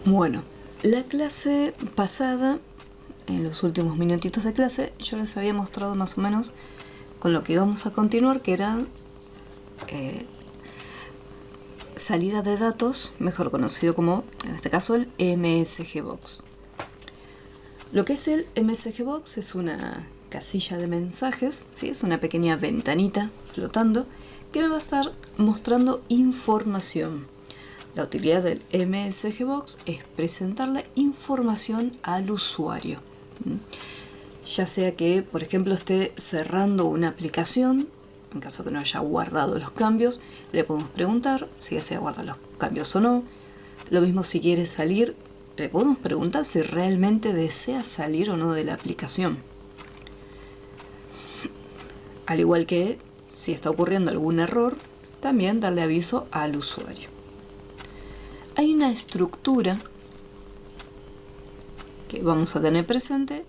Bueno, la clase pasada, en los últimos minutitos de clase, yo les había mostrado más o menos con lo que íbamos a continuar, que era salida de datos, mejor conocido como, en este caso, el MSG Box. Lo que es el MSG Box es una casilla de mensajes, ¿sí? Es una pequeña ventanita flotando que me va a estar mostrando información. La utilidad del MSG Box es presentarle información al usuario. Ya sea que, por ejemplo, esté cerrando una aplicación, en caso que no haya guardado los cambios, le podemos preguntar si desea guardar los cambios o no. Lo mismo si quiere salir, le podemos preguntar si realmente desea salir o no de la aplicación. Al igual que si está ocurriendo algún error, también darle aviso al usuario. Hay una estructura que vamos a tener presente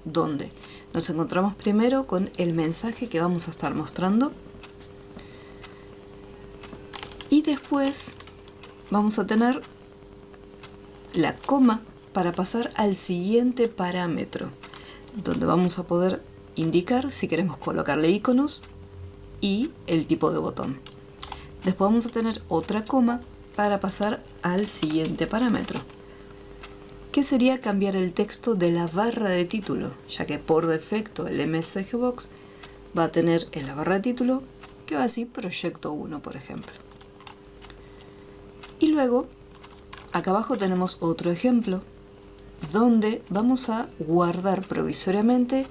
donde nos encontramos primero con el mensaje que vamos a estar mostrando y después vamos a tener la coma para pasar al siguiente parámetro, donde vamos a poder indicar si queremos colocarle iconos y el tipo de botón. Después vamos a tener otra coma para pasar al siguiente parámetro, que sería cambiar el texto de la barra de título, ya que por defecto el MSG Box va a tener en la barra de título que va a decir Proyecto 1, por ejemplo. Y luego, acá abajo tenemos otro ejemplo, donde vamos a guardar provisoriamente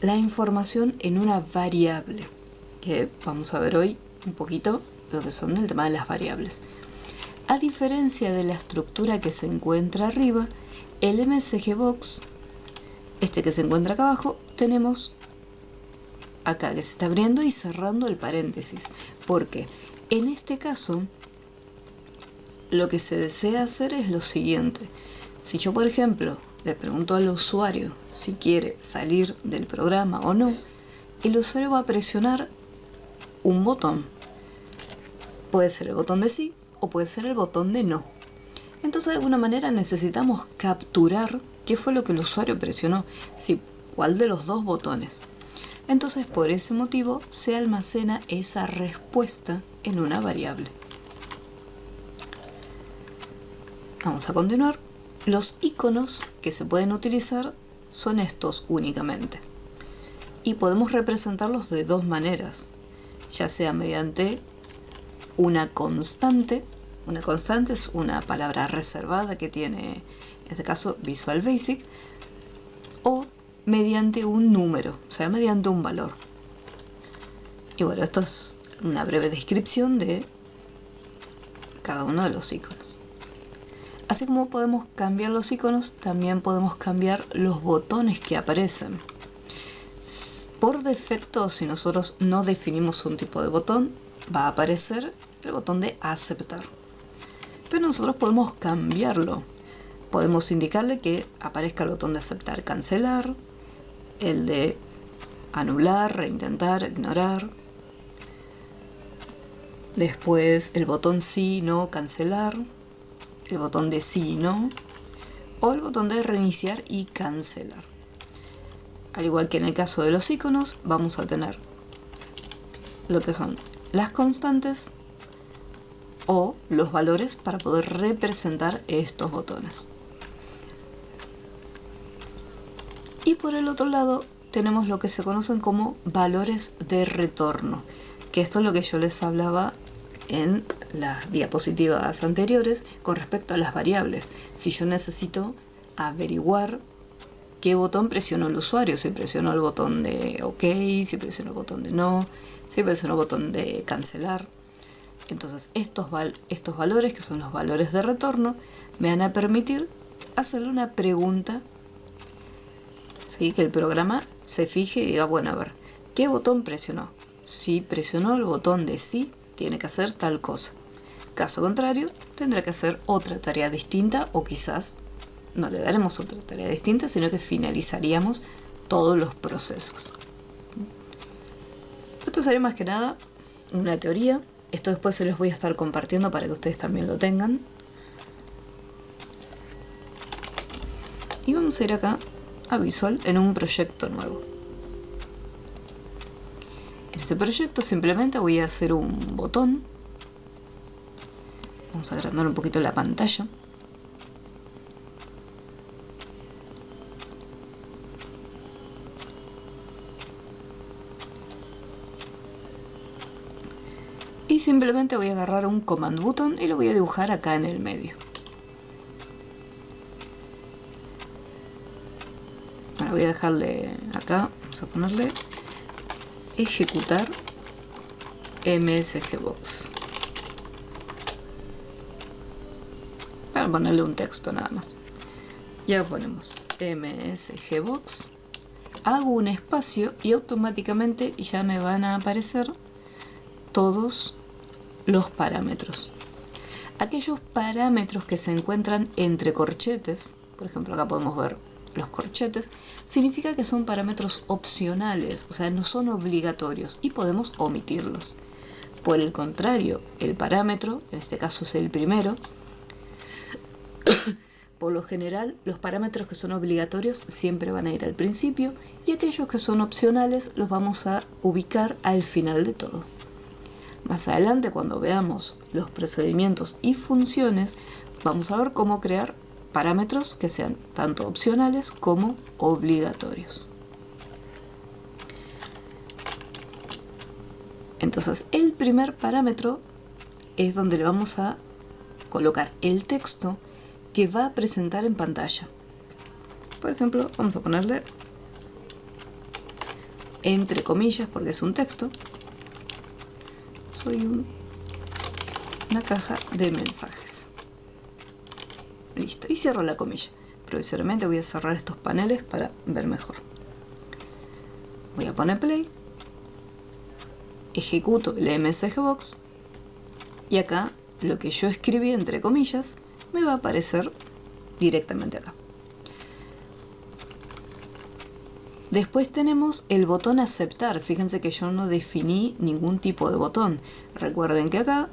la información en una variable, que vamos a ver hoy un poquito lo que son el tema de las variables. A diferencia de la estructura que se encuentra arriba, el MSG Box, este que se encuentra acá abajo, tenemos acá que se está abriendo y cerrando el paréntesis, porque en este caso lo que se desea hacer es lo siguiente. Si yo, por ejemplo, le pregunto al usuario si quiere salir del programa o no, el usuario va a presionar un botón. Puede ser el botón de sí o puede ser el botón de no. Entonces, de alguna manera necesitamos capturar qué fue lo que el usuario presionó, si cuál de los dos botones. Entonces, por ese motivo, se almacena esa respuesta en una variable. Vamos a continuar. Los iconos que se pueden utilizar son estos únicamente. Y podemos representarlos de dos maneras, ya sea mediante una constante. Una constante es una palabra reservada que tiene, en este caso, Visual Basic, o mediante un número, o sea, mediante un valor. Y bueno, esto es una breve descripción de cada uno de los iconos. Así como podemos cambiar los iconos, también podemos cambiar los botones que aparecen. Por defecto, si nosotros no definimos un tipo de botón, va a aparecer el botón de aceptar. Pero nosotros podemos cambiarlo. Podemos indicarle que aparezca el botón de aceptar, cancelar, el de anular, reintentar, ignorar. Después el botón sí, no, cancelar. El botón de sí, no. O el botón de reiniciar y cancelar. Al igual que en el caso de los iconos, vamos a tener lo que son las constantes o los valores para poder representar estos botones. Y por el otro lado tenemos lo que se conocen como valores de retorno, que esto es lo que yo les hablaba en las diapositivas anteriores con respecto a las variables. Si yo necesito averiguar qué botón presionó el usuario, si presionó el botón de OK, si presionó el botón de no, si presionó el botón de cancelar. Entonces estos valores, que son los valores de retorno, me van a permitir hacerle una pregunta, ¿sí? Que el programa se fije y diga, bueno, a ver, ¿qué botón presionó? Si presionó el botón de sí, tiene que hacer tal cosa. Caso contrario, tendrá que hacer otra tarea distinta, o quizás no le daremos otra tarea distinta, sino que finalizaríamos todos los procesos. Esto sería más que nada una teoría. Esto después se los voy a estar compartiendo para que ustedes también lo tengan. Y vamos a ir acá a Visual en un proyecto nuevo. En este proyecto simplemente voy a hacer un botón. Vamos a agrandar un poquito la pantalla. Y simplemente voy a agarrar un command button y lo voy a dibujar acá en el medio. Bueno, voy a dejarle acá, vamos a ponerle ejecutar MSGBox. Para ponerle un texto nada más. Ya ponemos MSGBox. Hago un espacio y automáticamente ya me van a aparecer todos los parámetros. Aquellos parámetros que se encuentran entre corchetes, por ejemplo acá podemos ver los corchetes, significa que son parámetros opcionales, o sea, no son obligatorios y podemos omitirlos. Por el contrario, el parámetro, en este caso es el primero, por lo general los parámetros que son obligatorios siempre van a ir al principio y aquellos que son opcionales los vamos a ubicar al final de todo. Más adelante, cuando veamos los procedimientos y funciones, vamos a ver cómo crear parámetros que sean tanto opcionales como obligatorios. Entonces, el primer parámetro es donde le vamos a colocar el texto que va a presentar en pantalla. Por ejemplo, vamos a ponerle entre comillas porque es un texto. Soy una caja de mensajes. Listo. Y cierro la comilla. Provisoriamente voy a cerrar estos paneles para ver mejor. Voy a poner play. Ejecuto el MSGBox. Y acá lo que yo escribí entre comillas me va a aparecer directamente acá. Después tenemos el botón aceptar. Fíjense que yo no definí ningún tipo de botón. Recuerden que acá,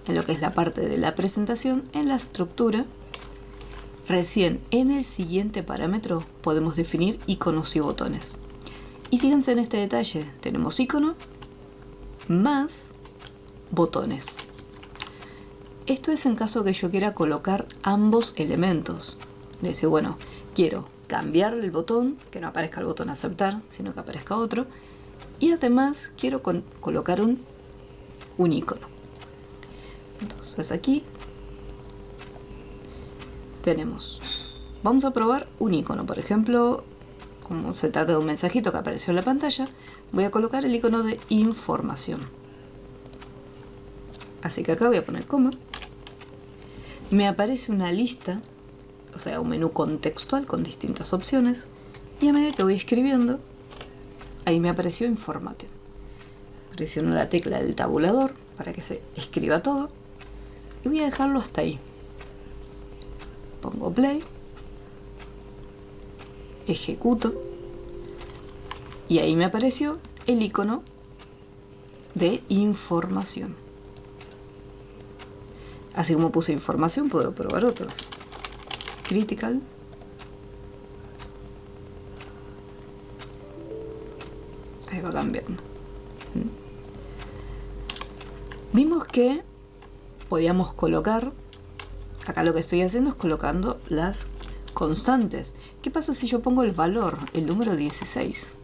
en lo que es la parte de la presentación, en la estructura, recién en el siguiente parámetro podemos definir iconos y botones. Y fíjense en este detalle. Tenemos icono más botones. Esto es en caso que yo quiera colocar ambos elementos. Decir, bueno, quiero cambiar el botón, que no aparezca el botón aceptar, sino que aparezca otro. Y además quiero colocar un icono. Entonces aquí tenemos, vamos a probar un icono. Por ejemplo, como se trata de un mensajito que apareció en la pantalla, voy a colocar el icono de información. Así que acá voy a poner coma. Me aparece una lista, o sea, un menú contextual con distintas opciones. Y a medida que voy escribiendo, ahí me apareció información. Presiono la tecla del tabulador para que se escriba todo. Y voy a dejarlo hasta ahí. Pongo play. Ejecuto. Y ahí me apareció el icono de información. Así como puse información, puedo probar otros. Critical. Ahí va cambiando. Vimos que podíamos colocar, acá lo que estoy haciendo es colocando las constantes. ¿Qué pasa si yo pongo el valor, el número 16?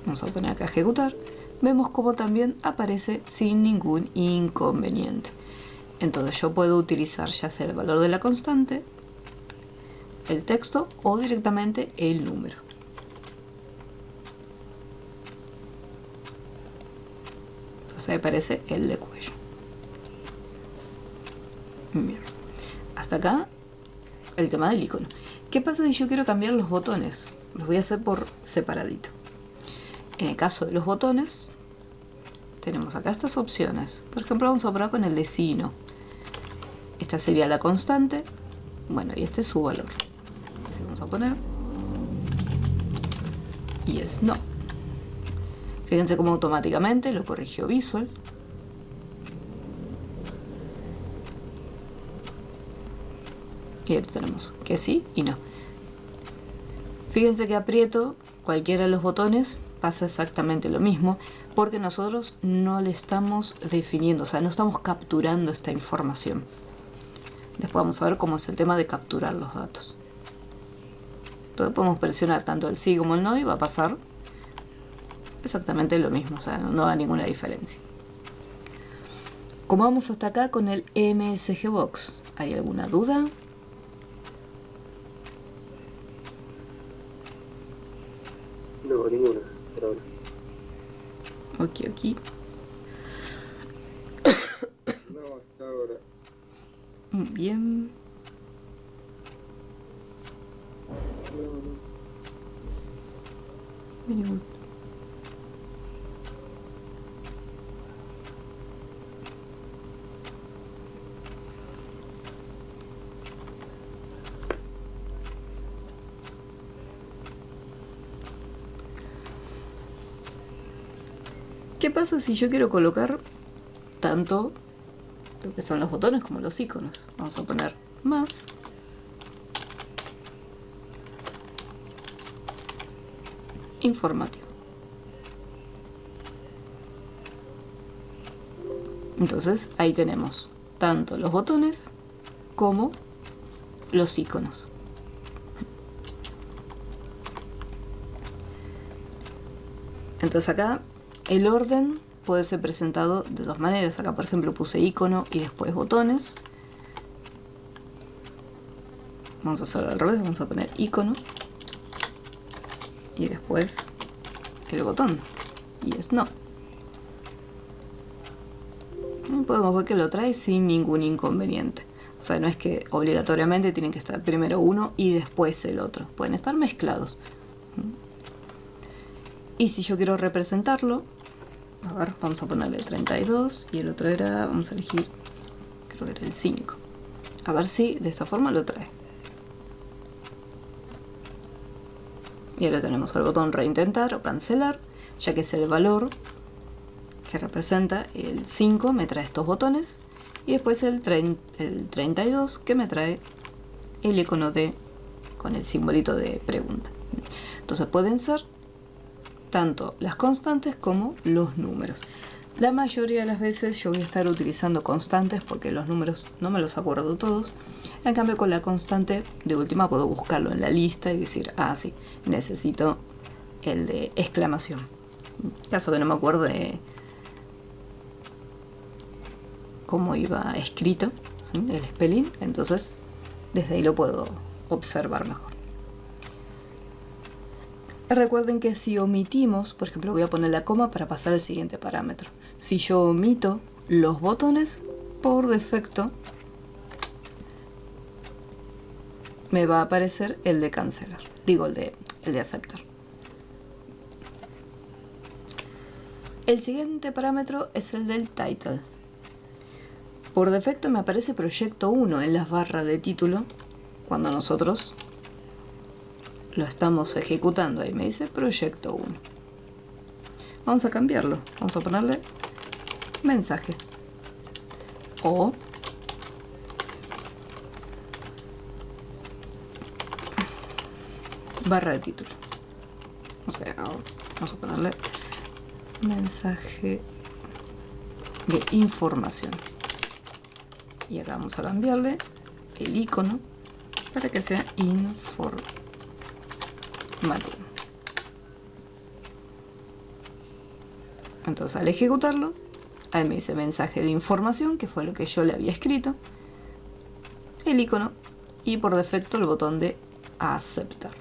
Vamos a poner acá ejecutar. Vemos cómo también aparece sin ningún inconveniente. Entonces yo puedo utilizar ya sea el valor de la constante, el texto o directamente el número. Entonces ahí aparece el de cuello. Bien. Hasta acá el tema del icono. ¿Qué pasa si yo quiero cambiar los botones? Los voy a hacer por separadito. En el caso de los botones, tenemos acá estas opciones. Por ejemplo, vamos a probar con el de sí y no. Esta sería la constante. Bueno, y este es su valor. Así vamos a poner. Y es no. Fíjense cómo automáticamente lo corrigió Visual. Y ahí tenemos que sí y no. Fíjense que aprieto cualquiera de los botones, pasa exactamente lo mismo, porque nosotros no le estamos definiendo, o sea, no estamos capturando esta información. Después vamos a ver cómo es el tema de capturar los datos. Entonces podemos presionar tanto el sí como el no y va a pasar exactamente lo mismo, o sea, no va a ninguna diferencia. ¿Cómo vamos hasta acá con el MSG Box? ¿Hay alguna duda? No, ninguna, por ahora. Ok. No, hasta ahora. Bien. Very good. ¿Qué pasa si yo quiero colocar tanto lo que son los botones como los iconos? Vamos a poner más. Informativo. Entonces ahí tenemos tanto los botones como los iconos. Entonces acá el orden puede ser presentado de dos maneras. Acá por ejemplo puse icono y después botones. Vamos a hacerlo al revés, vamos a poner icono y después el botón. Y es no. Y podemos ver que lo trae sin ningún inconveniente. O sea, no es que obligatoriamente tienen que estar primero uno y después el otro. Pueden estar mezclados. Y si yo quiero representarlo, a ver, vamos a ponerle 32 y el otro era, vamos a elegir, creo que era el 5. A ver si de esta forma lo trae. Y ahora tenemos el botón reintentar o cancelar, ya que es el valor que representa el 5, me trae estos botones. Y después el 32 que me trae el icono de con el simbolito de pregunta. Entonces pueden ser tanto las constantes como los números. La mayoría de las veces yo voy a estar utilizando constantes porque los números no me los acuerdo todos. En cambio con la constante de última puedo buscarlo en la lista y decir, ah sí, necesito el de exclamación. En caso que no me acuerde cómo iba escrito, ¿sí?, el spelling, entonces desde ahí lo puedo observar mejor. Recuerden que si omitimos, por ejemplo voy a poner la coma para pasar al siguiente parámetro. Si yo omito los botones, por defecto me va a aparecer el de cancelar, digo el de aceptar. El siguiente parámetro es el del title. Por defecto me aparece proyecto 1 en las barras de título cuando nosotros lo estamos ejecutando. Ahí me dice proyecto 1. Vamos a cambiarlo, vamos a ponerle mensaje o barra de título. O sea, vamos a ponerle mensaje de información. Y acá vamos a cambiarle el icono para que sea informativo. Entonces al ejecutarlo, ahí me dice mensaje de información, que fue lo que yo le había escrito, el icono y por defecto el botón de aceptar.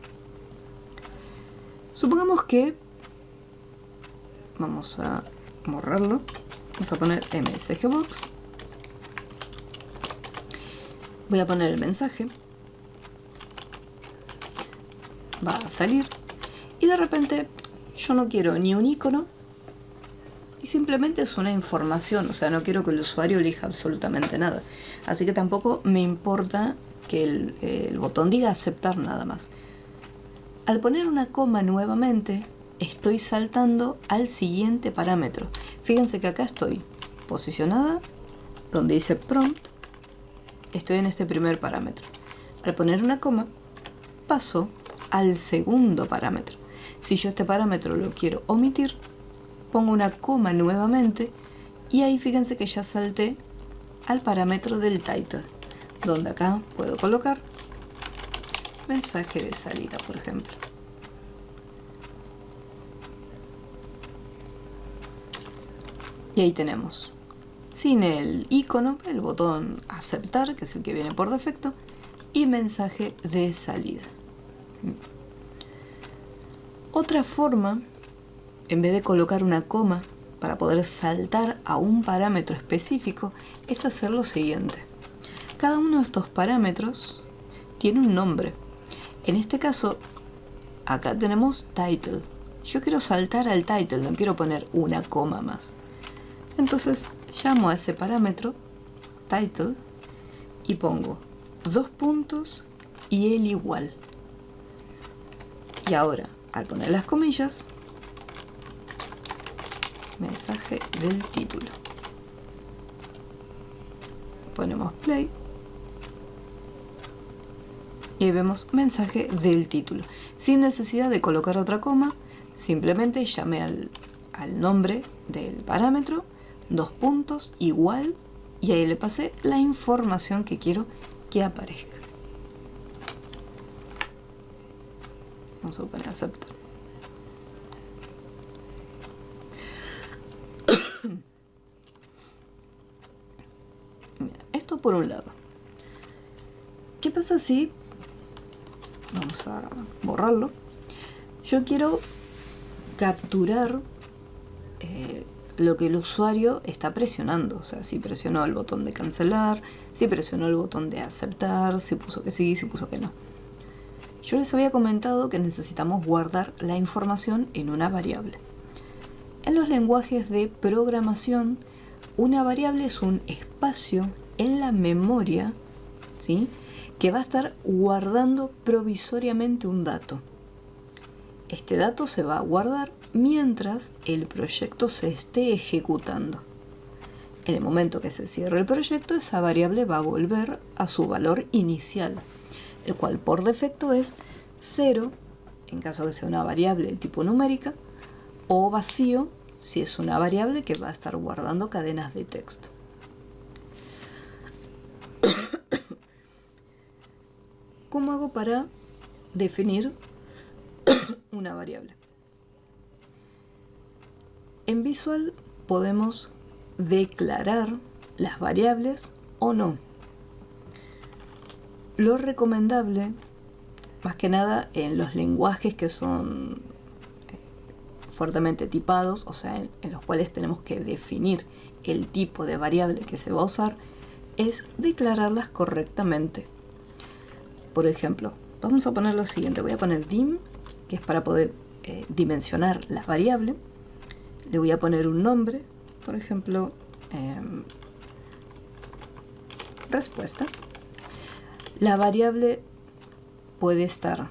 Supongamos que vamos a borrarlo, vamos a poner MSG Box, voy a poner el mensaje, va a salir y de repente yo no quiero ni un icono y simplemente es una información, o sea, no quiero que el usuario elija absolutamente nada, así que tampoco me importa que el botón diga aceptar nada más. Al poner una coma nuevamente estoy saltando al siguiente parámetro. Fíjense que acá estoy posicionada donde dice prompt, estoy en este primer parámetro. Al poner una coma, paso al segundo parámetro. Si yo este parámetro lo quiero omitir, pongo una coma nuevamente y ahí fíjense que ya salté al parámetro del title, donde acá puedo colocar mensaje de salida, por ejemplo. Y ahí tenemos, sin el icono, el botón aceptar, que es el que viene por defecto, y mensaje de salida. Otra forma, en vez de colocar una coma para poder saltar a un parámetro específico, es hacer lo siguiente. Cada uno de estos parámetros tiene un nombre. En este caso, acá tenemos title. Yo quiero saltar al title, no quiero poner una coma más. Entonces llamo a ese parámetro title y pongo 2 puntos y el igual. Y ahora, al poner las comillas, mensaje del título. Ponemos play y ahí vemos mensaje del título. Sin necesidad de colocar otra coma, simplemente llamé al nombre del parámetro, 2 puntos, igual, y ahí le pasé la información que quiero que aparezca. Vamos a poner aceptar. Esto por un lado. ¿Qué pasa si, vamos a borrarlo, yo quiero capturar lo que el usuario está presionando? O sea, si presionó el botón de cancelar, si presionó el botón de aceptar, si puso que sí, si puso que no. Yo les había comentado que necesitamos guardar la información en una variable. En los lenguajes de programación, una variable es un espacio en la memoria, ¿sí?, que va a estar guardando provisoriamente un dato. Este dato se va a guardar mientras el proyecto se esté ejecutando. En el momento que se cierre el proyecto, esa variable va a volver a su valor inicial, el cual por defecto es 0 en caso de sea una variable del tipo numérica, o vacío si es una variable que va a estar guardando cadenas de texto. ¿Cómo hago para definir una variable? En Visual podemos declarar las variables o no. Lo recomendable, más que nada en los lenguajes que son fuertemente tipados, o sea, en los cuales tenemos que definir el tipo de variable que se va a usar, es declararlas correctamente. Por ejemplo, vamos a poner lo siguiente, voy a poner dim, que es para poder dimensionar la variable. Le voy a poner un nombre, por ejemplo, respuesta. La variable puede estar,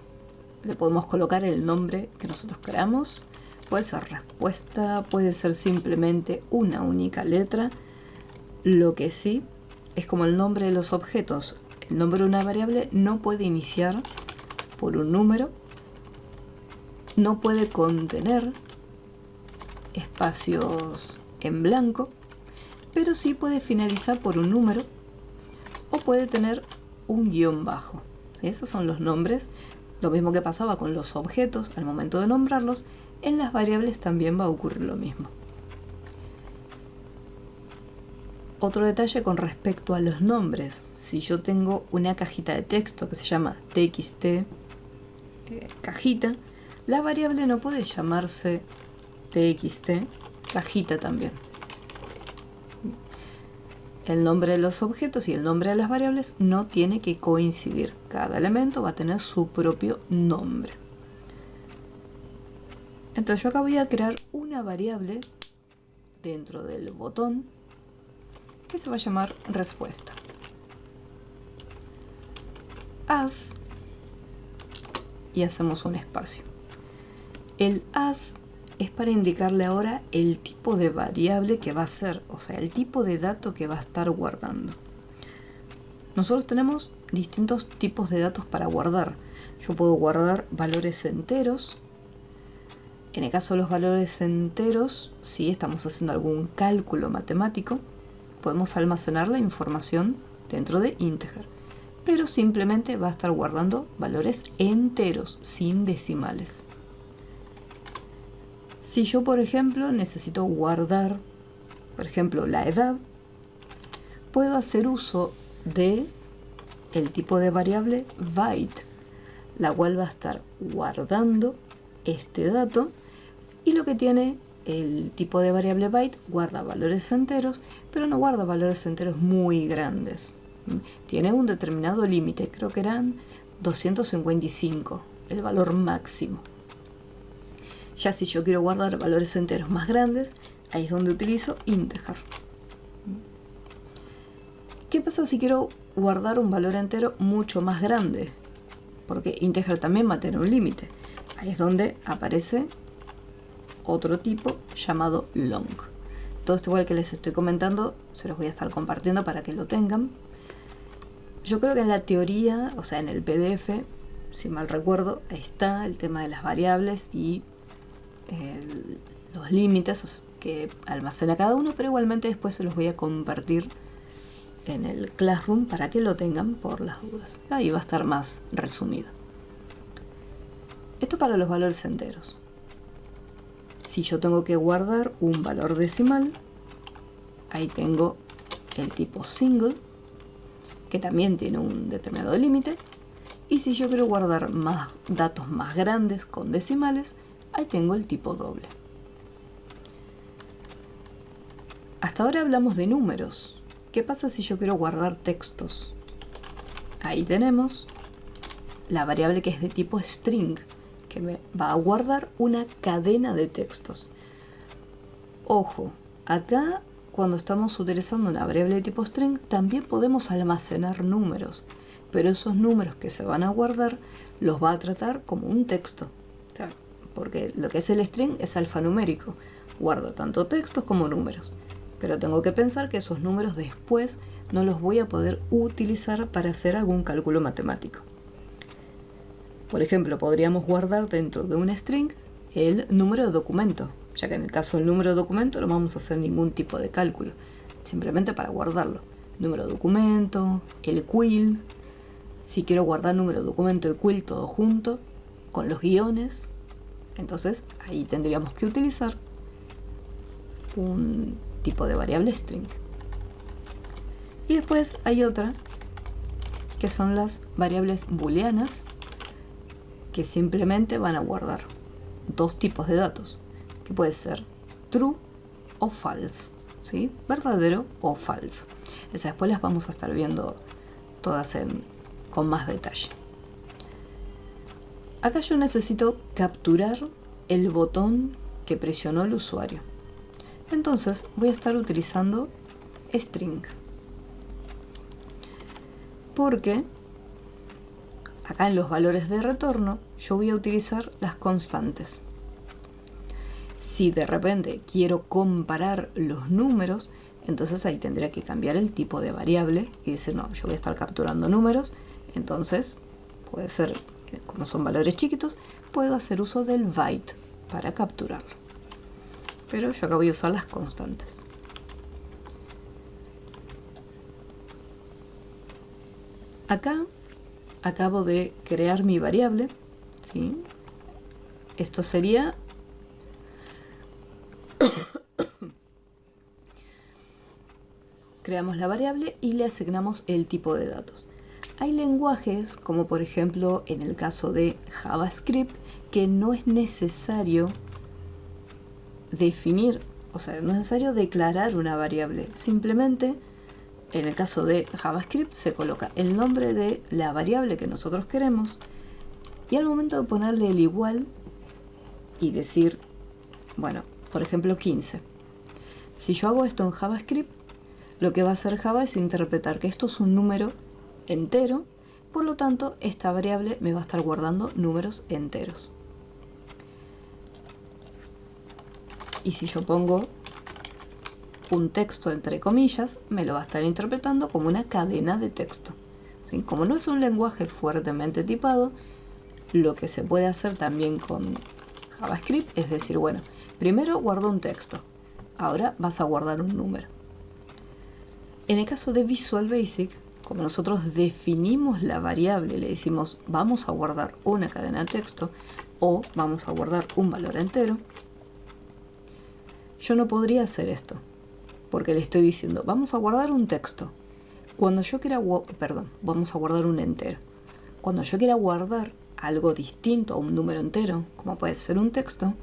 le podemos colocar el nombre que nosotros queramos, puede ser respuesta, puede ser simplemente una única letra. Lo que sí es como el nombre de los objetos. El nombre de una variable no puede iniciar por un número, no puede contener espacios en blanco, pero sí puede finalizar por un número o puede tener un guión bajo. ¿Sí? Esos son los nombres. Lo mismo que pasaba con los objetos al momento de nombrarlos, en las variables también va a ocurrir lo mismo. Otro detalle con respecto a los nombres. Si yo tengo una cajita de texto que se llama txt cajita, la variable no puede llamarse txt cajita también. El nombre de los objetos y el nombre de las variables no tiene que coincidir. Cada elemento va a tener su propio nombre. Entonces yo acá voy a crear una variable dentro del botón que se va a llamar respuesta. As, y hacemos un espacio. El as es para indicarle ahora el tipo de variable que va a ser, o sea, el tipo de dato que va a estar guardando. Nosotros tenemos distintos tipos de datos para guardar. Yo puedo guardar valores enteros. En el caso de los valores enteros, si estamos haciendo algún cálculo matemático, podemos almacenar la información dentro de integer. Pero simplemente va a estar guardando valores enteros, sin decimales. Si yo, por ejemplo, necesito guardar, por ejemplo, la edad, puedo hacer uso de el tipo de variable byte, la cual va a estar guardando este dato, y lo que tiene el tipo de variable byte, guarda valores enteros, pero no guarda valores enteros muy grandes. Tiene un determinado límite, creo que eran 255, el valor máximo. Ya si yo quiero guardar valores enteros más grandes, ahí es donde utilizo integer. ¿Qué pasa si quiero guardar un valor entero mucho más grande? Porque integer también va a tener un límite. Ahí es donde aparece otro tipo llamado long. Todo esto igual que les estoy comentando, se los voy a estar compartiendo para que lo tengan. Yo creo que en la teoría, o sea en el PDF, si mal recuerdo, está el tema de las variables y los límites que almacena cada uno, pero igualmente después se los voy a compartir en el Classroom para que lo tengan por las dudas. Ahí va a estar más resumido. Esto para los valores enteros. Si yo tengo que guardar un valor decimal, ahí tengo el tipo single, que también tiene un determinado límite. Y si yo quiero guardar más datos más grandes con decimales, ahí tengo el tipo doble. Hasta ahora hablamos de números. ¿Qué pasa si yo quiero guardar textos? Ahí tenemos la variable que es de tipo string, que me va a guardar una cadena de textos. Ojo, acá cuando estamos utilizando una variable de tipo string también podemos almacenar números, pero esos números que se van a guardar los va a tratar como un texto. O sea, porque lo que es el string es alfanumérico, guarda tanto textos como números. Pero tengo que pensar que esos números después no los voy a poder utilizar para hacer algún cálculo matemático. Por ejemplo, podríamos guardar dentro de un string el número de documento, ya que en el caso del número de documento no vamos a hacer ningún tipo de cálculo, simplemente para guardarlo. Número de documento, el quill, si quiero guardar número de documento y quill todo junto, con los guiones, entonces ahí tendríamos que utilizar un tipo de variable string. Y después hay otra, que son las variables booleanas, que simplemente van a guardar dos tipos de datos, que puede ser true o false, ¿sí? Verdadero o falso. Esas después las vamos a estar viendo todas con más detalle. Acá yo necesito capturar el botón que presionó el usuario. Entonces voy a estar utilizando string. Porque acá en los valores de retorno yo voy a utilizar las constantes. Si de repente quiero comparar los números, entonces ahí tendría que cambiar el tipo de variable y decir, no, yo voy a estar capturando números, entonces puede ser, como son valores chiquitos, puedo hacer uso del byte para capturarlo. Pero yo acá voy a usar las constantes. Acá acabo de crear mi variable, ¿sí? Esto sería creamos la variable y le asignamos el tipo de datos. Hay lenguajes, como por ejemplo en el caso de JavaScript, que no es necesario definir, o sea, no es necesario declarar una variable. Simplemente, en el caso de JavaScript, se coloca el nombre de la variable que nosotros queremos y al momento de ponerle el igual y decir, bueno, por ejemplo 15. Si yo hago esto en JavaScript, lo que va a hacer Java es interpretar que esto es un número entero, por lo tanto esta variable me va a estar guardando números enteros. Y si yo pongo un texto entre comillas, me lo va a estar interpretando como una cadena de texto. ¿sí? Como no es un lenguaje fuertemente tipado, lo que se puede hacer también con JavaScript es decir, bueno, primero guardo un texto, ahora vas a guardar un número. En el caso de Visual Basic, como nosotros definimos la variable, le decimos vamos a guardar una cadena de texto o vamos a guardar un valor entero, yo no podría hacer esto, porque le estoy diciendo vamos a guardar un texto. Cuando yo quiera, vamos a guardar un entero. Cuando yo quiera guardar algo distinto a un número entero, como puede ser un texto,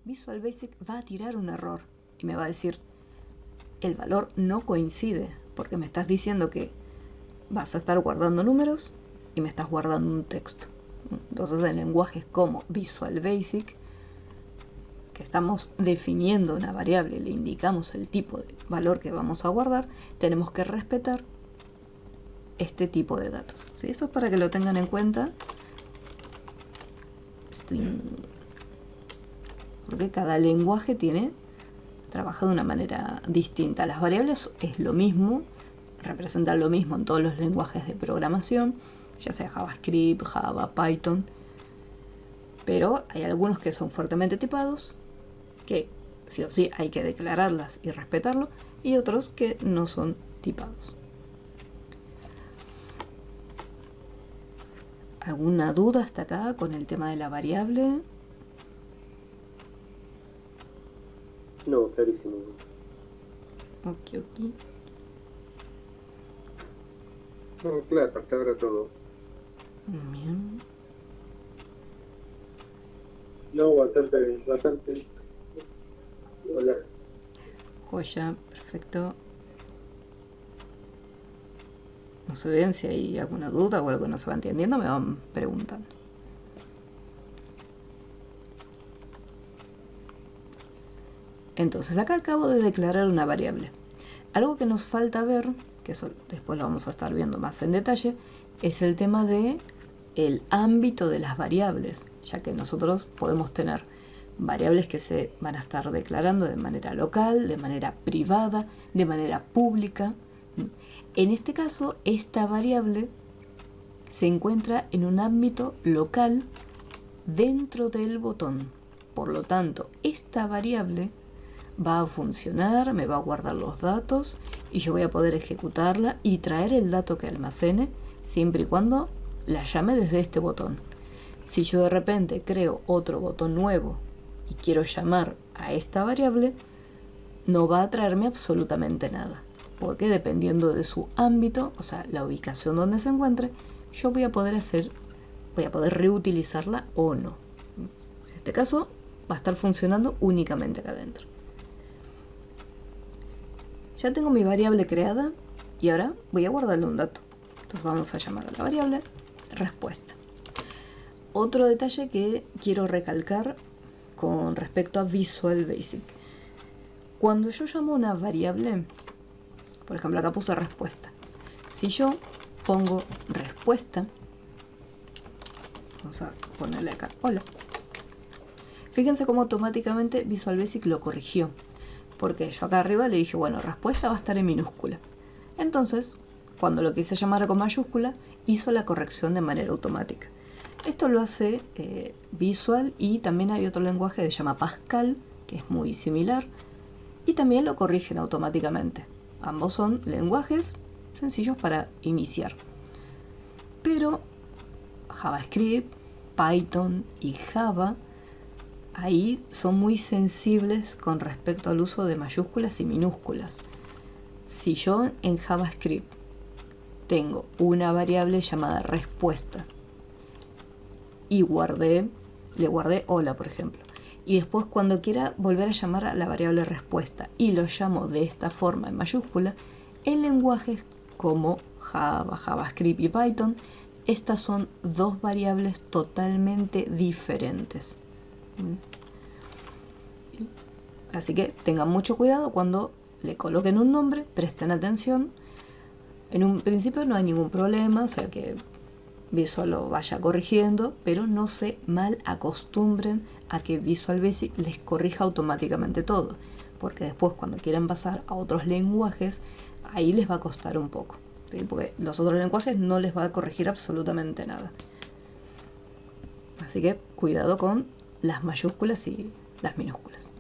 Visual Basic va a tirar un error y me va a decir el valor no coincide, porque me estás diciendo que vas a estar guardando números y me estás guardando un texto. Entonces en lenguajes como Visual Basic, que estamos definiendo una variable, le indicamos el tipo de valor que vamos a guardar, tenemos que respetar este tipo de datos, ¿sí? Eso es para que lo tengan en cuenta, porque cada lenguaje trabaja de una manera distinta. Las variables es lo mismo, representan lo mismo en todos los lenguajes de programación, ya sea JavaScript, Java, Python, pero hay algunos que son fuertemente tipados, que sí o sí hay que declararlas y respetarlo, y otros que no son tipados. ¿Alguna duda hasta acá con el tema de la variable? No, clarísimo. Ok. No, claro, hasta ahora todo. Bien. No, bastante. Hola. Joya, perfecto. No sé bien si hay alguna duda o algo que no se va entendiendo, me van preguntando. Entonces acá acabo de declarar una variable. Algo que nos falta ver, que eso después lo vamos a estar viendo más en detalle, es el tema de el ámbito de las variables, ya que nosotros podemos tener variables que se van a estar declarando de manera local, de manera privada, de manera pública. En este caso, esta variable se encuentra en un ámbito local dentro del botón. Por lo tanto, esta variable va a funcionar, me va a guardar los datos y yo voy a poder ejecutarla y traer el dato que almacene siempre y cuando la llame desde este botón. Si yo de repente creo otro botón nuevo y quiero llamar a esta variable, no va a traerme absolutamente nada, porque dependiendo de su ámbito, o sea, la ubicación donde se encuentre, yo voy a poder reutilizarla o no. En este caso, va a estar funcionando únicamente acá adentro. Ya tengo mi variable creada y ahora voy a guardarle un dato. Entonces vamos a llamar a la variable respuesta. Otro detalle que quiero recalcar con respecto a Visual Basic. Cuando yo llamo una variable, por ejemplo acá puse respuesta. Si yo pongo respuesta, vamos a ponerle acá, hola. Fíjense cómo automáticamente Visual Basic lo corrigió. Porque yo acá arriba le dije, bueno, respuesta va a estar en minúscula. Entonces, cuando lo quise llamar con mayúscula, hizo la corrección de manera automática. Esto lo hace Visual y también hay otro lenguaje que se llama Pascal, que es muy similar, y también lo corrigen automáticamente. Ambos son lenguajes sencillos para iniciar. Pero JavaScript, Python y Java ahí son muy sensibles con respecto al uso de mayúsculas y minúsculas. Si yo en JavaScript tengo una variable llamada respuesta y le guardé hola, por ejemplo, y después cuando quiera volver a llamar a la variable respuesta y lo llamo de esta forma en mayúscula, en lenguajes como Java, JavaScript y Python, estas son dos variables totalmente diferentes. Así que tengan mucho cuidado cuando le coloquen un nombre, presten atención. En un principio no hay ningún problema, o sea que Visual lo vaya corrigiendo, pero no se mal acostumbren a que Visual Basic les corrija automáticamente todo, porque después cuando quieran pasar a otros lenguajes, ahí les va a costar un poco. ¿sí? Porque los otros lenguajes no les va a corregir absolutamente nada. Así que cuidado con las mayúsculas y las minúsculas.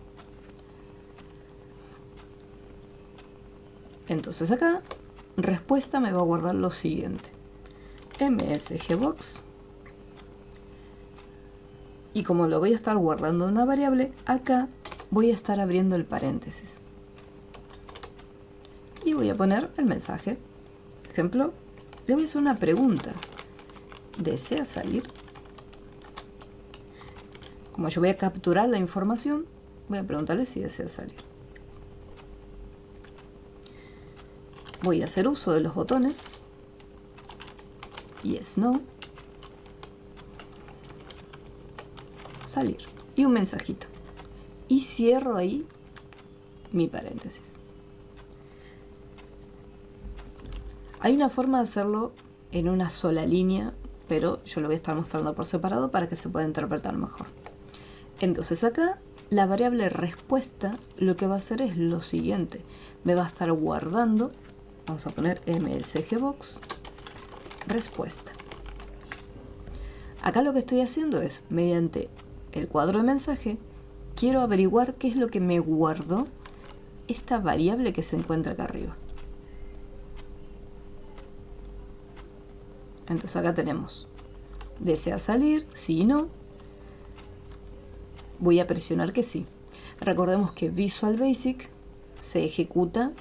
Entonces acá, respuesta me va a guardar lo siguiente. msgbox. Y como lo voy a estar guardando en una variable, acá voy a estar abriendo el paréntesis. Y voy a poner el mensaje. Por ejemplo, le voy a hacer una pregunta. ¿Desea salir? Como yo voy a capturar la información, voy a preguntarle si desea salir. Voy a hacer uso de los botones. Yes, no. Salir. Y un mensajito. Y cierro ahí mi paréntesis. Hay una forma de hacerlo en una sola línea, pero yo lo voy a estar mostrando por separado para que se pueda interpretar mejor. Entonces acá, la variable respuesta lo que va a hacer es lo siguiente. Me va a estar guardando, vamos a poner msgbox, respuesta. Acá lo que estoy haciendo es, mediante el cuadro de mensaje, quiero averiguar qué es lo que me guardó esta variable que se encuentra acá arriba. Entonces acá tenemos, ¿desea salir? Sí y no. Voy a presionar que sí. Recordemos que Visual Basic se ejecuta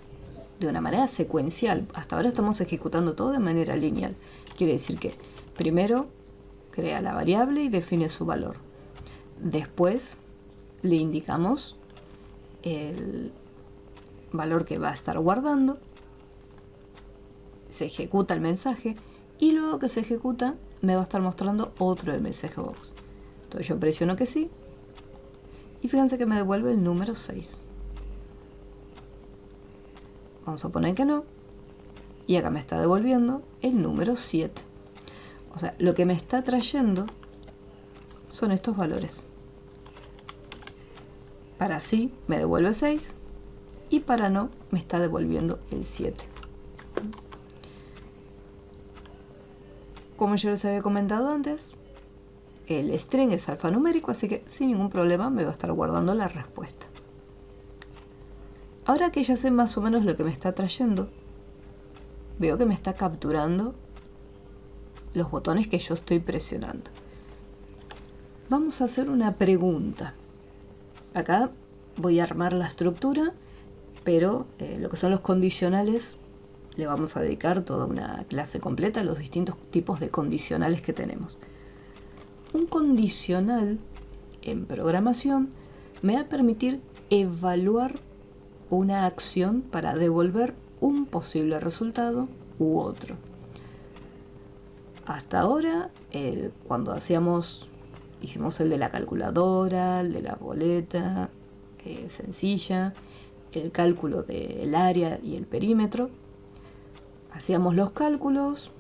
de una manera secuencial. Hasta ahora estamos ejecutando todo de manera lineal. Quiere decir que primero crea la variable y define su valor. Después le indicamos el valor que va a estar guardando. Se ejecuta el mensaje. Y luego que se ejecuta, me va a estar mostrando otro msgbox. Entonces yo presiono que sí. Y fíjense que me devuelve el número 6. Vamos a poner que no. Y acá me está devolviendo el número 7. O sea, lo que me está trayendo son estos valores. Para sí me devuelve 6. Y para no me está devolviendo el 7. Como yo les había comentado antes, el string es alfanumérico, así que sin ningún problema me va a estar guardando la respuesta. Ahora que ya sé más o menos lo que me está trayendo, veo que me está capturando los botones que yo estoy presionando. Vamos a hacer una pregunta. Acá voy a armar la estructura, pero lo que son los condicionales le vamos a dedicar toda una clase completa a los distintos tipos de condicionales que tenemos. Un condicional en programación me va a permitir evaluar una acción para devolver un posible resultado u otro. Hasta ahora, cuando hicimos el de la calculadora, el de la boleta sencilla, el cálculo del área y el perímetro, hacíamos los cálculos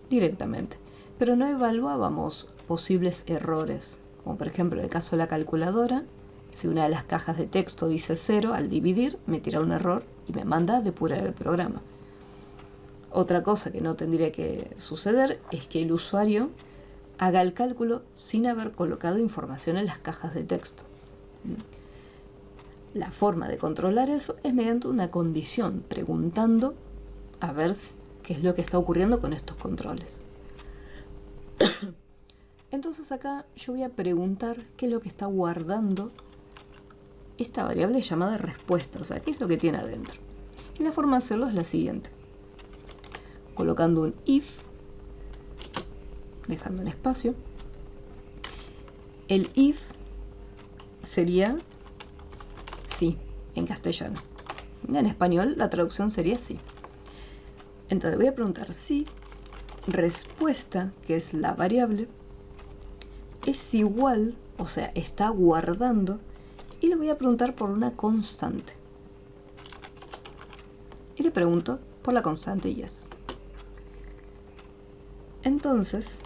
directamente, pero no evaluábamos posibles errores, como por ejemplo en el caso de la calculadora. Si una de las cajas de texto dice 0, al dividir me tira un error y me manda a depurar el programa. Otra cosa que no tendría que suceder es que el usuario haga el cálculo sin haber colocado información en las cajas de texto. La forma de controlar eso es mediante una condición, preguntando a ver qué es lo que está ocurriendo con estos controles. Entonces acá yo voy a preguntar qué es lo que está guardando esta variable llamada respuesta, o sea, qué es lo que tiene adentro. Y la forma de hacerlo es la siguiente. Colocando un if, dejando un espacio. El if sería sí, en castellano. En español la traducción sería sí. Entonces voy a preguntar si respuesta, que es la variable, es igual, o sea, está guardando, y le voy a preguntar por una constante. Y le pregunto por la constante yes. Entonces,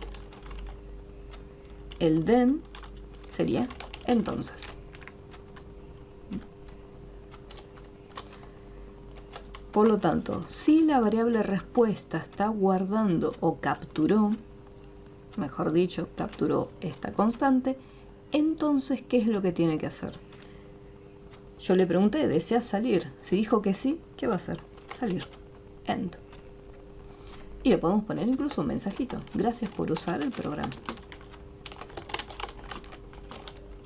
el then sería entonces. Por lo tanto, si la variable respuesta está guardando o capturó, mejor dicho, capturó esta constante, entonces, ¿qué es lo que tiene que hacer? Yo le pregunté, ¿desea salir? Si dijo que sí, ¿qué va a hacer? Salir. End. Y le podemos poner incluso un mensajito. Gracias por usar el programa.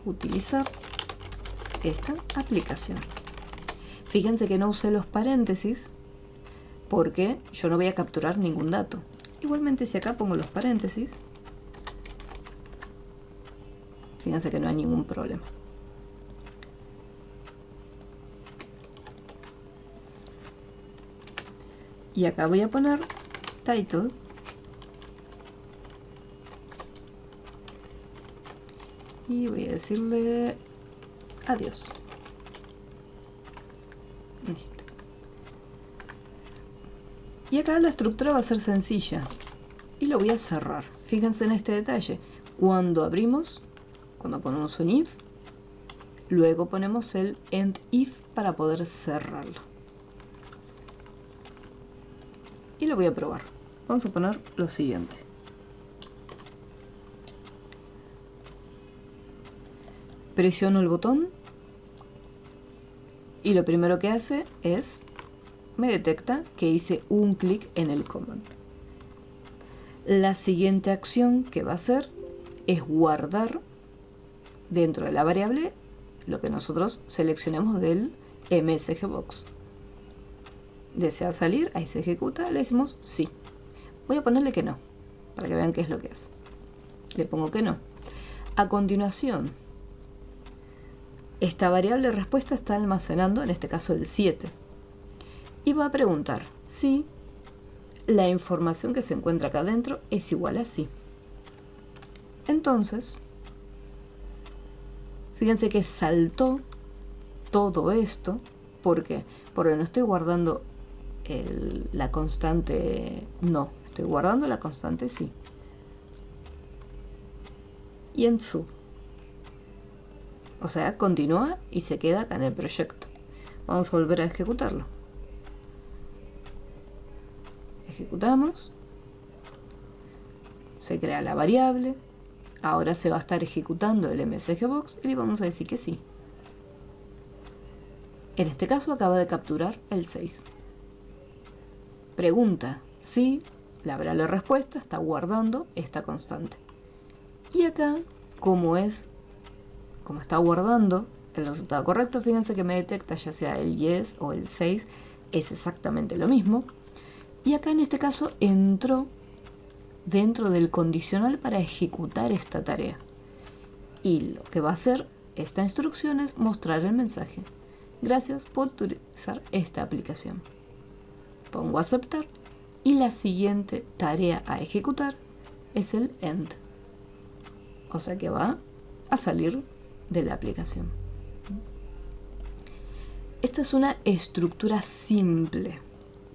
Utilizar esta aplicación. Fíjense que no usé los paréntesis porque yo no voy a capturar ningún dato. Igualmente, si acá pongo los paréntesis, fíjense que no hay ningún problema. Y acá voy a poner title y voy a decirle adiós. Listo. Y acá la estructura va a ser sencilla y lo voy a cerrar. Fíjense en este detalle. Cuando abrimos, cuando ponemos un if, luego ponemos el end if para poder cerrarlo. Y lo voy a probar. Vamos a poner lo siguiente. Presiono el botón y lo primero que hace es, me detecta que hice un clic en el command. La siguiente acción que va a hacer es guardar dentro de la variable lo que nosotros seleccionemos del MSGBox. ¿Desea salir? Ahí se ejecuta, le decimos sí. Voy a ponerle que no, para que vean qué es lo que hace. Le pongo que no. A continuación, esta variable respuesta está almacenando, en este caso el 7. Y va a preguntar si la información que se encuentra acá adentro es igual a sí. Entonces, fíjense que saltó todo esto. ¿Por qué? Porque no estoy guardando la constante no, estoy guardando la constante sí. Y en sub. O sea, continúa y se queda acá en el proyecto. Vamos a volver a ejecutarlo. Ejecutamos. Se crea la variable. Ahora se va a estar ejecutando el MSGBox y le vamos a decir que sí. En este caso acaba de capturar el 6. Pregunta si la variable respuesta está guardando esta constante. Y acá, como está guardando el resultado correcto, fíjense que me detecta ya sea el yes o el 6, es exactamente lo mismo. Y acá en este caso entró dentro del condicional para ejecutar esta tarea. Y lo que va a hacer esta instrucción es mostrar el mensaje. Gracias por utilizar esta aplicación. Pongo aceptar y la siguiente tarea a ejecutar es el end. O sea que va a salir de la aplicación. Esta es una estructura simple,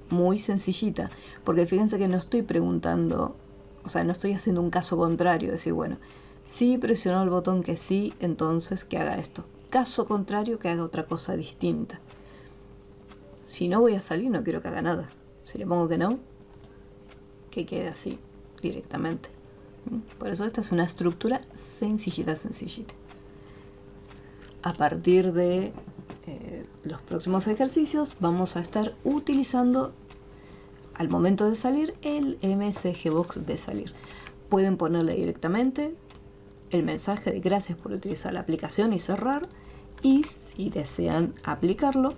muy sencillita, porque fíjense que no estoy preguntando, o sea, no estoy haciendo un caso contrario, decir, bueno, si presionó el botón que sí, entonces que haga esto. Caso contrario, que haga otra cosa distinta. Si no voy a salir, no quiero que haga nada. Si le pongo que no, que quede así, directamente. Por eso esta es una estructura sencillita. A partir de los próximos ejercicios vamos a estar utilizando al momento de salir el MSGBox de salir. Pueden ponerle directamente el mensaje de gracias por utilizar la aplicación y cerrar, y si desean aplicarlo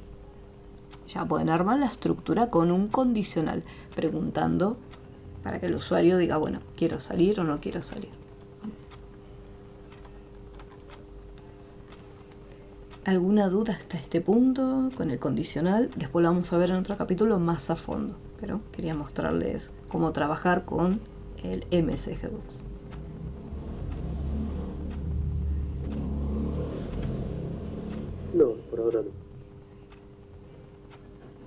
ya pueden armar la estructura con un condicional preguntando para que el usuario diga, bueno, quiero salir o no quiero salir. ¿Alguna duda hasta este punto con el condicional? Después lo vamos a ver en otro capítulo más a fondo, pero quería mostrarles cómo trabajar con el MSGBox. No, por ahora no.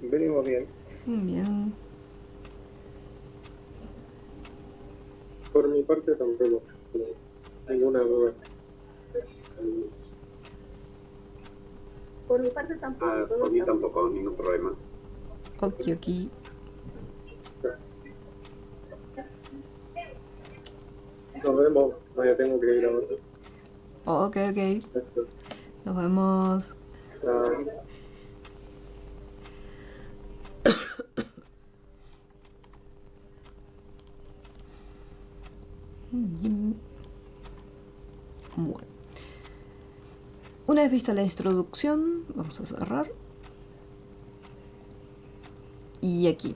Venimos bien. Bien. Por mi parte tampoco ninguna duda. Por mi parte tampoco. Por mí tampoco, ningún problema. Ok, ok. Nos vemos. No, ya tengo que ir ahora. Ok, ok. Eso. Nos vemos. Chao. Bueno. Una vez vista la introducción, vamos a cerrar. Y aquí.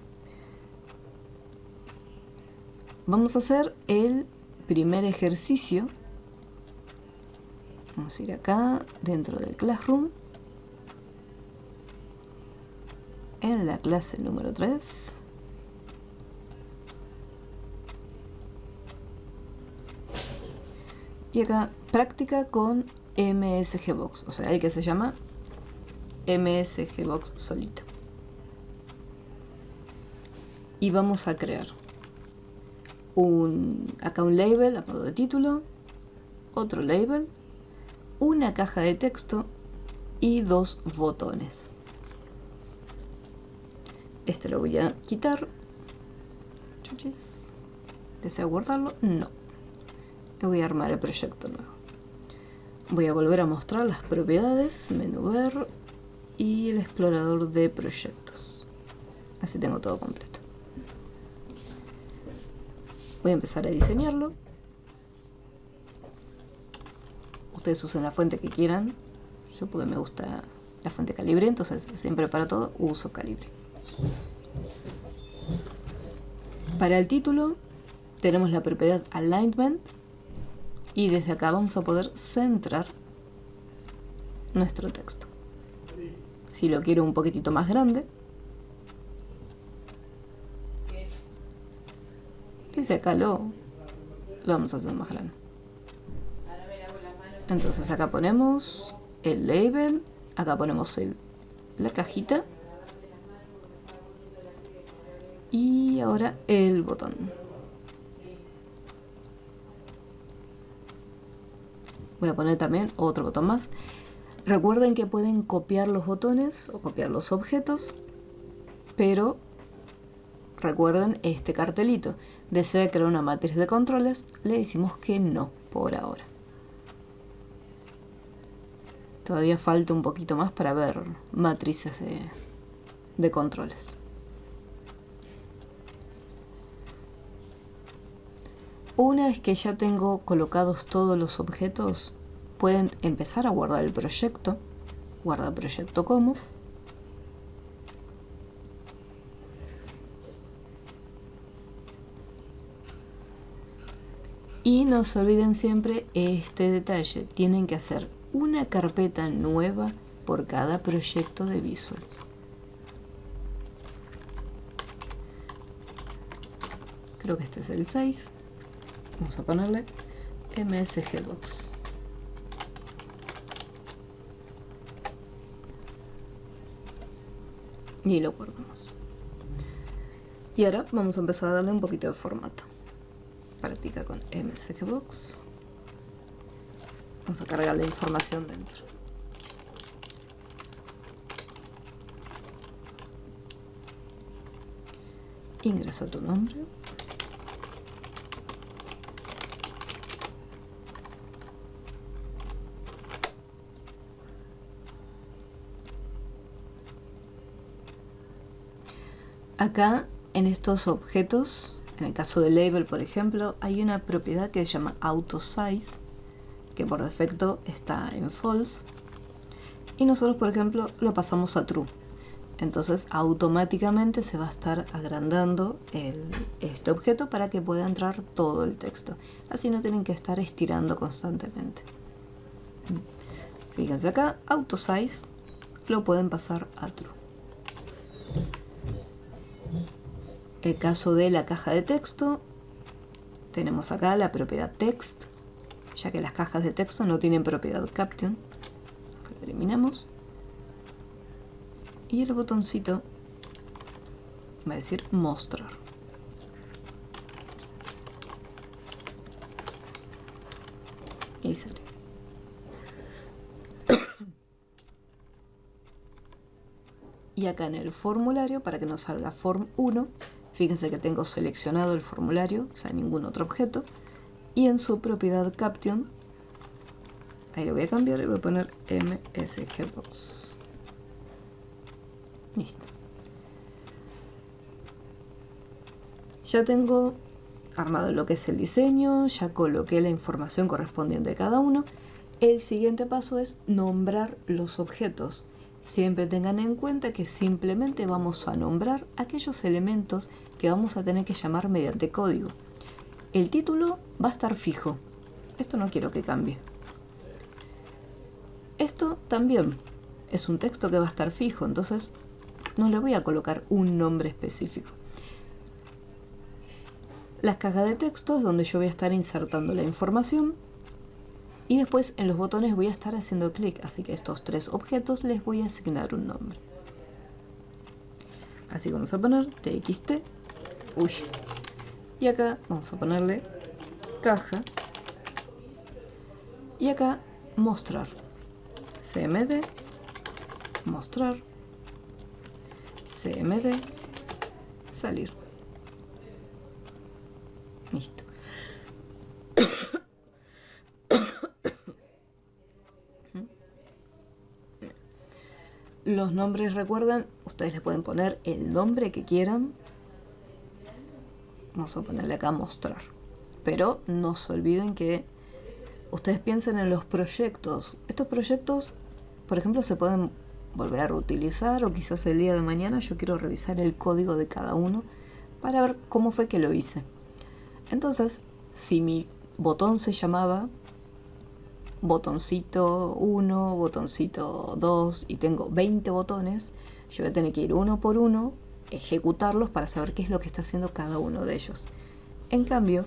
Vamos a hacer el primer ejercicio. Vamos a ir acá, dentro del Classroom. En la clase número 3. Y acá, práctica con MSGBox. O sea, el que se llama MSGBox solito. Y vamos a crear acá un label a modo de título, otro label, una caja de texto y 2 botones. Este lo voy a quitar. ¿Deseo guardarlo? No. Le voy a armar el proyecto nuevo. Voy a volver a mostrar las propiedades, menú ver y el explorador de proyectos. Así tengo todo completo. Voy a empezar a diseñarlo. Ustedes usen la fuente que quieran. Yo porque me gusta la fuente Calibre, entonces siempre para todo uso Calibre. Para el título tenemos la propiedad Alignment y desde acá vamos a poder centrar nuestro texto. Si lo quiero un poquitito más grande, desde acá lo vamos a hacer más grande. Entonces acá ponemos el label, acá ponemos la cajita y ahora el botón. Voy a poner también otro botón más. Recuerden que pueden copiar los botones o copiar los objetos, pero recuerden este cartelito. ¿Desea crear una matriz de controles? Le decimos que no por ahora. Todavía falta un poquito más para ver matrices de controles. Una vez que ya tengo colocados todos los objetos, pueden empezar a guardar el proyecto. Guarda proyecto como. Y no se olviden siempre este detalle. Tienen que hacer una carpeta nueva por cada proyecto de Visual. Creo que este es el 6. Vamos a ponerle MSGBox. Y lo guardamos. Y ahora vamos a empezar a darle un poquito de formato. Práctica con MSGBox. Vamos a cargar la información dentro. Ingresa tu nombre. Acá, en estos objetos, en el caso del label, por ejemplo, hay una propiedad que se llama AutoSize, que por defecto está en false. Y nosotros, por ejemplo, lo pasamos a true. Entonces, automáticamente se va a estar agrandando este objeto para que pueda entrar todo el texto. Así no tienen que estar estirando constantemente. Fíjense acá, AutoSize lo pueden pasar a true. El caso de la caja de texto, tenemos acá la propiedad text, ya que las cajas de texto no tienen propiedad caption. Acá lo eliminamos. Y el botoncito va a decir mostrar. Y sale. Y acá en el formulario, para que nos salga form 1, fíjense que tengo seleccionado el formulario, o sea, ningún otro objeto. Y en su propiedad caption, ahí lo voy a cambiar y voy a poner msgbox. Listo. Ya tengo armado lo que es el diseño, ya coloqué la información correspondiente de cada uno. El siguiente paso es nombrar los objetos. Siempre tengan en cuenta que simplemente vamos a nombrar aquellos elementos que vamos a tener que llamar mediante código. El título va a estar fijo. Esto no quiero que cambie. Esto también es un texto que va a estar fijo, entonces no le voy a colocar un nombre específico. Las cajas de texto es donde yo voy a estar insertando la información y después en los botones voy a estar haciendo clic, así que a estos tres objetos les voy a asignar un nombre. Así que vamos a poner txt, y acá vamos a ponerle caja, y acá mostrar, cmd, mostrar, cmd, salir. Listo. Los nombres, recuerden, ustedes le pueden poner el nombre que quieran. Vamos a ponerle acá mostrar. Pero no se olviden que ustedes piensen en los proyectos. Estos proyectos, por ejemplo, se pueden volver a reutilizar o quizás el día de mañana yo quiero revisar el código de cada uno para ver cómo fue que lo hice. Entonces, si mi botón se llamaba botoncito 1, botoncito 2 y tengo 20 botones, yo voy a tener que ir uno por uno, ejecutarlos para saber qué es lo que está haciendo cada uno de ellos. En cambio,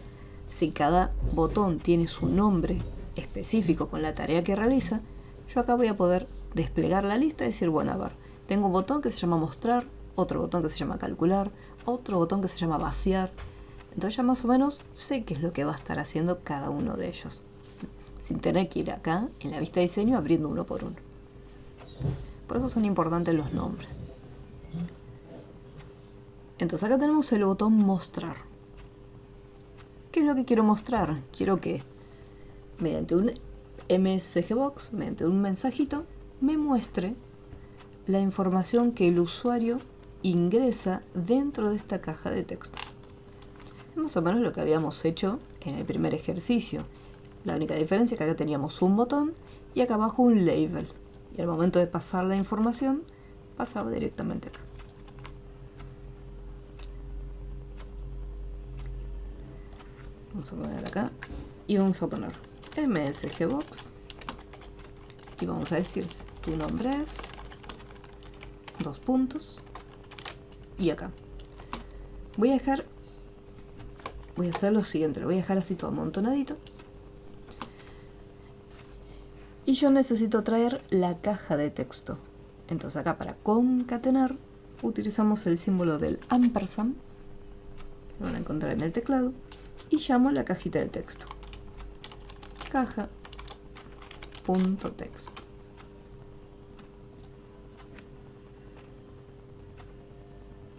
si cada botón tiene su nombre específico con la tarea que realiza, yo acá voy a poder desplegar la lista y decir, bueno, a ver, tengo un botón que se llama mostrar, otro botón que se llama calcular, otro botón que se llama vaciar. Entonces ya más o menos sé qué es lo que va a estar haciendo cada uno de ellos, sin tener que ir acá en la vista de diseño abriendo uno por uno. Por eso son importantes los nombres. Entonces acá tenemos el botón mostrar. ¿Qué es lo que quiero mostrar? Quiero que mediante un msgbox, mediante un mensajito, me muestre la información que el usuario ingresa dentro de esta caja de texto. Es más o menos lo que habíamos hecho en el primer ejercicio. La única diferencia es que acá teníamos un botón y acá abajo un label. Y al momento de pasar la información, pasaba directamente acá. Vamos a poner acá y vamos a poner msgbox y vamos a decir tu nombre es, dos puntos, y acá voy a hacer lo siguiente, lo voy a dejar así todo amontonadito. Y yo necesito traer la caja de texto. Entonces acá para concatenar utilizamos el símbolo del ampersand, lo van a encontrar en el teclado, y llamo la cajita de texto caja.text.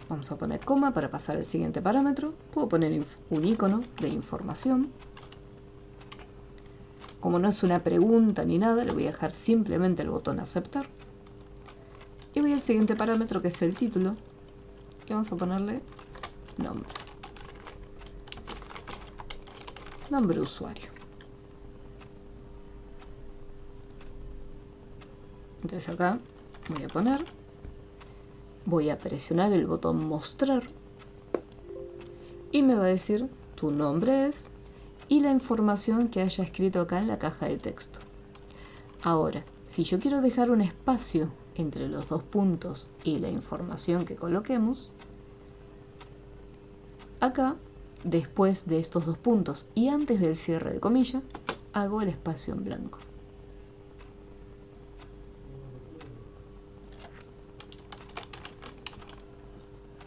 Vamos a poner coma para pasar al siguiente parámetro. Puedo poner un icono de información. Como no es una pregunta ni nada, le voy a dejar simplemente el botón aceptar. Y voy al siguiente parámetro, que es el título, y vamos a ponerle nombre. Nombre usuario. Entonces yo acá voy a presionar el botón mostrar y me va a decir tu nombre es y la información que haya escrito acá en la caja de texto. Ahora, si yo quiero dejar un espacio entre los dos puntos y la información que coloquemos, acá, después de estos dos puntos y antes del cierre de comilla, hago el espacio en blanco.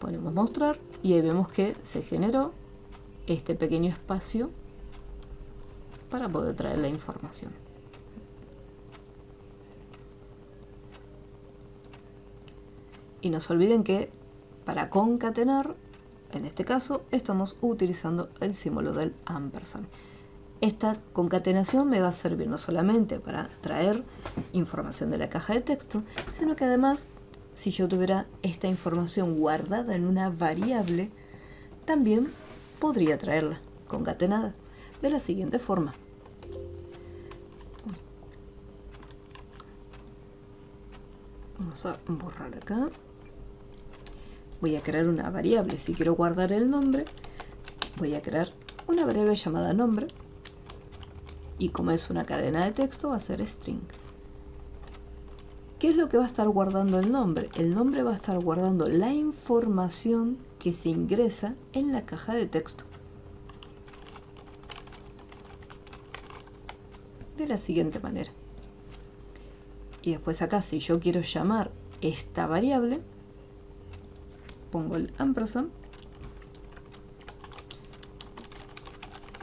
Ponemos mostrar y ahí vemos que se generó este pequeño espacio para poder traer la información. Y no se olviden que para concatenar, en este caso, estamos utilizando el símbolo del ampersand. Esta concatenación me va a servir no solamente para traer información de la caja de texto, sino que además, si yo tuviera esta información guardada en una variable, también podría traerla concatenada de la siguiente forma. Vamos a borrar acá. Voy a crear una variable. Si quiero guardar el nombre, voy a crear una variable llamada nombre. Y como es una cadena de texto, va a ser string. ¿Qué es lo que va a estar guardando el nombre? El nombre va a estar guardando la información que se ingresa en la caja de texto. De la siguiente manera. Y después acá, si yo quiero llamar esta variable, pongo el ampersand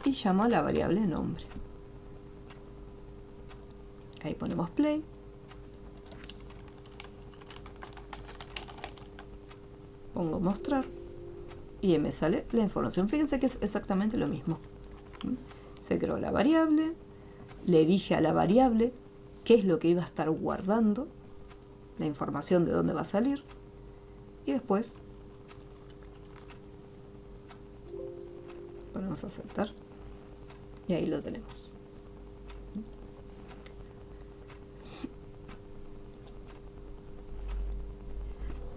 y llamo a la variable nombre. Ahí ponemos play. Pongo mostrar. Y ahí me sale la información. Fíjense que es exactamente lo mismo. Se creó la variable. Le dije a la variable qué es lo que iba a estar guardando. La información de dónde va a salir. Y después ponemos a aceptar. Y ahí lo tenemos.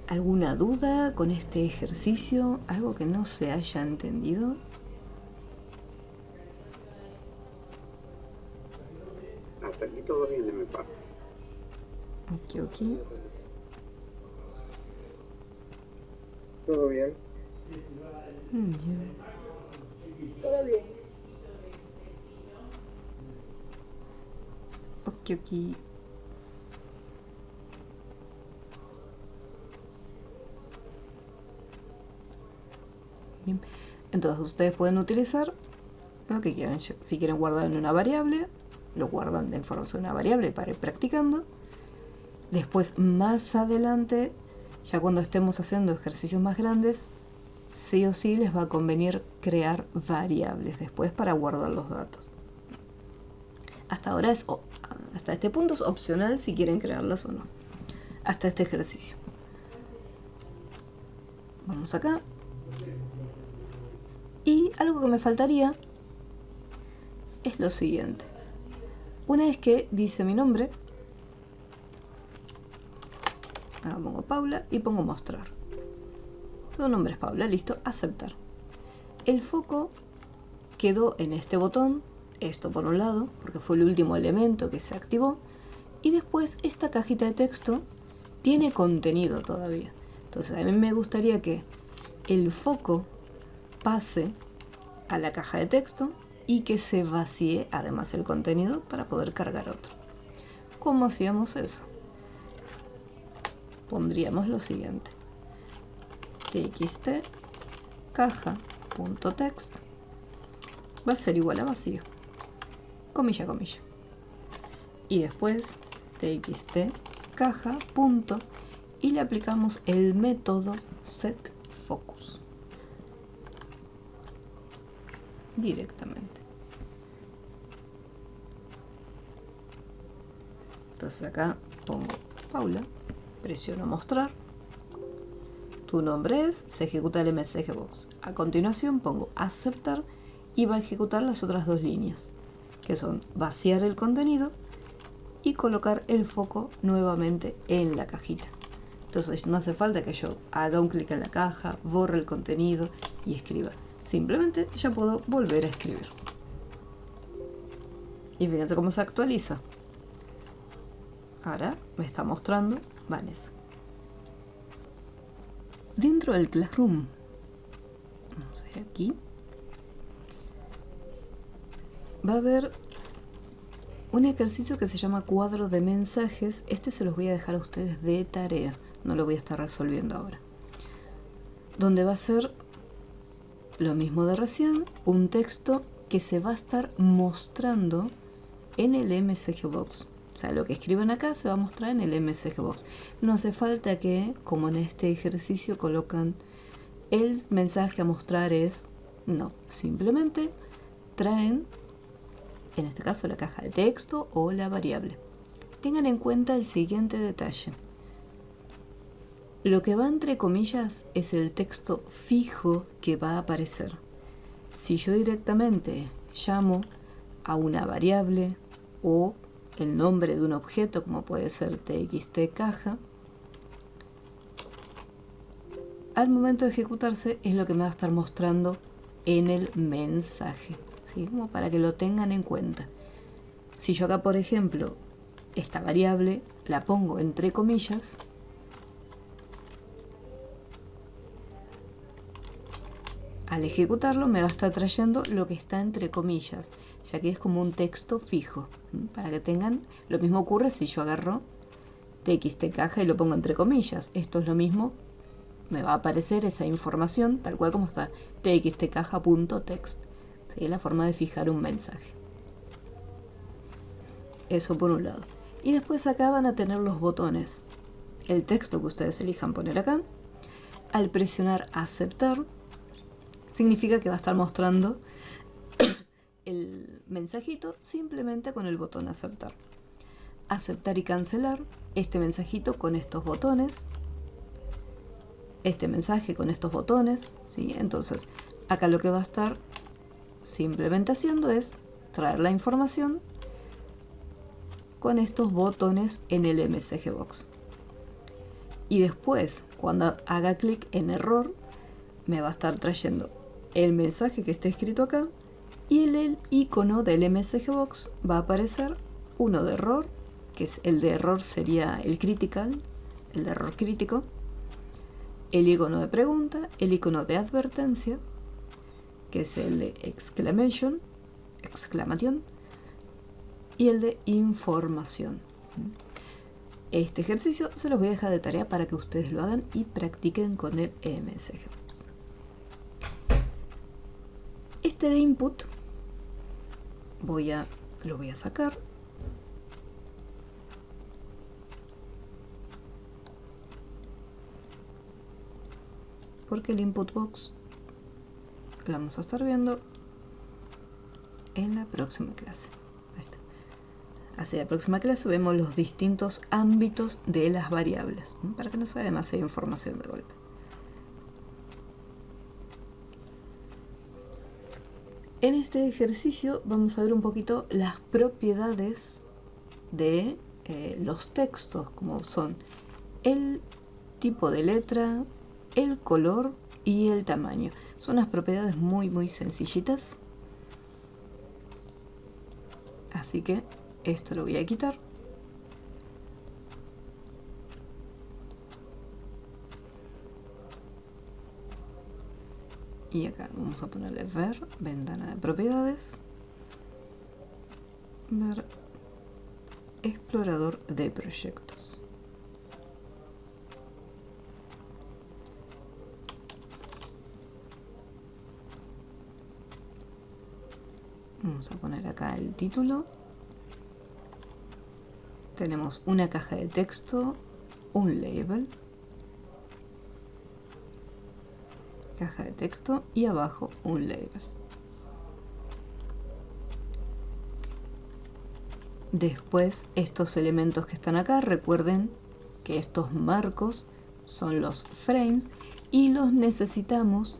¿Alguna duda con este ejercicio? ¿Algo que no se haya entendido? Hasta aquí todo bien de mi parte. Ok. Todo bien. Bien. Todo bien. Ok. Bien. Entonces ustedes pueden utilizar lo que quieran. Si quieren guardar en una variable, lo guardan en forma de una variable para ir practicando. Después, más adelante, ya cuando estemos haciendo ejercicios más grandes, sí o sí les va a convenir crear variables después para guardar los datos. Hasta ahora hasta este punto es opcional si quieren crearlas o no. Hasta este ejercicio. Vamos acá. Y algo que me faltaría es lo siguiente. Una vez que dice mi nombre, acá pongo Paula y pongo mostrar. Tu nombre es Paula, listo, aceptar. El foco quedó en este botón, esto por un lado, porque fue el último elemento que se activó, y después esta cajita de texto tiene contenido todavía. Entonces a mí me gustaría que el foco pase a la caja de texto y que se vacíe además el contenido para poder cargar otro. ¿Cómo hacíamos eso? Pondríamos lo siguiente: txt caja.text va a ser igual a vacío, comilla. Y después txt caja. Y le aplicamos el método setFocus directamente. Entonces acá pongo Paula, presiono mostrar, tu nombre es, se ejecuta el msg box. A continuación pongo aceptar y va a ejecutar las otras dos líneas, que son vaciar el contenido y colocar el foco nuevamente en la cajita. Entonces no hace falta que yo haga un clic en la caja, borre el contenido y escriba. Simplemente ya puedo volver a escribir. Y fíjense cómo se actualiza. Ahora me está mostrando Vanessa. Dentro del Classroom, vamos a ir aquí, va a haber un ejercicio que se llama cuadro de mensajes. Este se los voy a dejar a ustedes de tarea, no lo voy a estar resolviendo ahora. Donde va a ser lo mismo de recién, un texto que se va a estar mostrando en el msg box. sea, lo que escriban acá se va a mostrar en el MSG Box. No hace falta que, como en este ejercicio, colocan el mensaje a mostrar es, no, simplemente traen, en este caso, la caja de texto o la variable. Tengan en cuenta el siguiente detalle. Lo que va entre comillas es el texto fijo que va a aparecer. Si yo directamente llamo a una variable o el nombre de un objeto, como puede ser txt caja, al momento de ejecutarse es lo que me va a estar mostrando en el mensaje, ¿sí? Como para que lo tengan en cuenta. Si yo acá, por ejemplo, esta variable la pongo entre comillas, al ejecutarlo me va a estar trayendo lo que está entre comillas, ya que es como un texto fijo, para que tengan. Lo mismo ocurre si yo agarro txt caja y lo pongo entre comillas. Esto es lo mismo, me va a aparecer esa información tal cual como está txtcaja.text. ¿Sí? Es la forma de fijar un mensaje. Eso por un lado. Y después acá van a tener los botones. El texto que ustedes elijan poner acá. Al presionar aceptar, significa que va a estar mostrando el mensajito simplemente con el botón aceptar. Aceptar y cancelar este mensajito con estos botones. Este mensaje con estos botones, ¿sí? Entonces, acá lo que va a estar simplemente haciendo es traer la información con estos botones en el MSG Box. Y después, cuando haga clic en error, me va a estar trayendo el mensaje que está escrito acá y el icono del MSG Box va a aparecer uno de error, que es el de error sería el critical, el de error crítico, el icono de pregunta, el icono de advertencia, que es el de exclamation, exclamación, y el de información. Este ejercicio se los voy a dejar de tarea para que ustedes lo hagan y practiquen con el MSG. Este de input lo voy a sacar. Porque el input box lo vamos a estar viendo en la próxima clase. Ahí está. Hacia la próxima clase vemos los distintos ámbitos de las variables, ¿no? Para que no sea demasiada información de golpe. En este ejercicio vamos a ver un poquito las propiedades de los textos, como son el tipo de letra, el color y el tamaño. Son unas propiedades muy sencillitas. Así que esto lo voy a quitar. Y acá vamos a ponerle ver, ventana de propiedades, ver, explorador de proyectos. Vamos a poner acá el título. Tenemos una caja de texto, un label, caja de texto y abajo un label. Después, estos elementos que están acá, recuerden que estos marcos son los frames y los necesitamos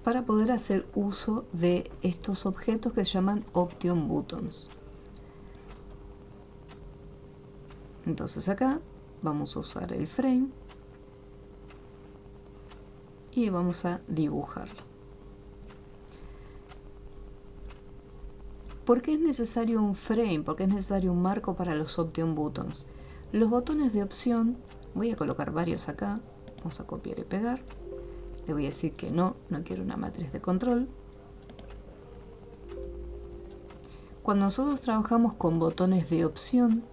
para poder hacer uso de estos objetos que se llaman Option Buttons. Entonces acá vamos a usar el frame y vamos a dibujarlo. ¿Por qué es necesario un frame? ¿Por qué es necesario un marco para los Option Buttons? Los botones de opción, voy a colocar varios acá, vamos a copiar y pegar. Le voy a decir que no quiero una matriz de control. Cuando nosotros trabajamos con botones de opción,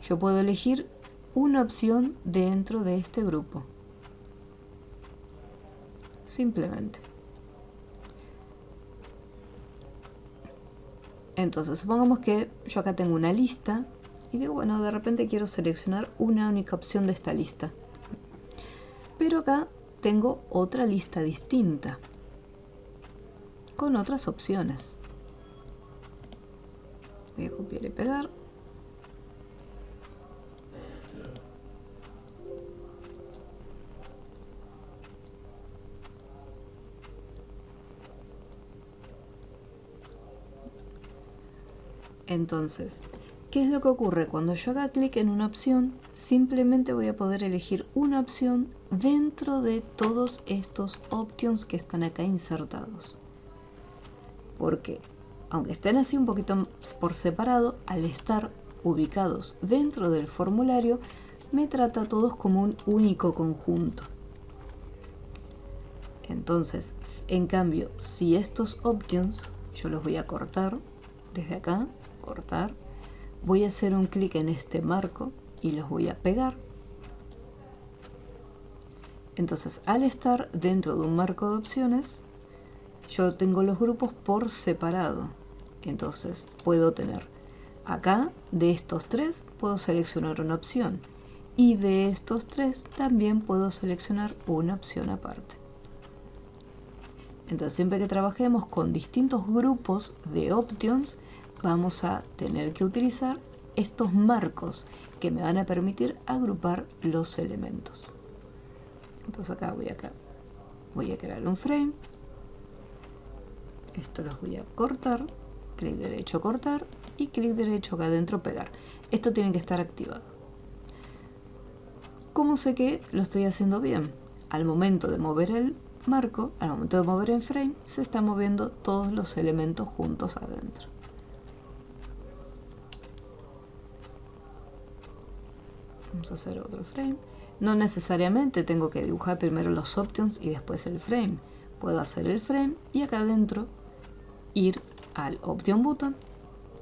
yo puedo elegir una opción dentro de este grupo. Simplemente. Entonces, supongamos que yo acá tengo una lista y digo, bueno, de repente quiero seleccionar una única opción de esta lista. Pero acá tengo otra lista distinta, con otras opciones. Voy a copiar y pegar. Entonces, ¿qué es lo que ocurre? Cuando yo haga clic en una opción, simplemente voy a poder elegir una opción dentro de todos estos options que están acá insertados. Porque, aunque estén así un poquito por separado, al estar ubicados dentro del formulario, me trata a todos como un único conjunto. Entonces, en cambio, si estos options yo los voy a cortar desde acá, cortar, voy a hacer un clic en este marco y los voy a pegar. Entonces, al estar dentro de un marco de opciones, yo tengo los grupos por separado. Entonces, puedo tener acá, de estos tres, puedo seleccionar una opción. Y de estos tres, también puedo seleccionar una opción aparte. Entonces, siempre que trabajemos con distintos grupos de options, vamos a tener que utilizar estos marcos que me van a permitir agrupar los elementos. Entonces acá voy a crear un frame. Esto los voy a cortar, clic derecho cortar y clic derecho acá adentro pegar. Esto tiene que estar activado. ¿Cómo sé que lo estoy haciendo bien? Al momento de mover el marco, al momento de mover el frame, se están moviendo todos los elementos juntos adentro. Vamos a hacer otro frame. No necesariamente tengo que dibujar primero los options y después el frame. Puedo hacer el frame y acá adentro ir al option button,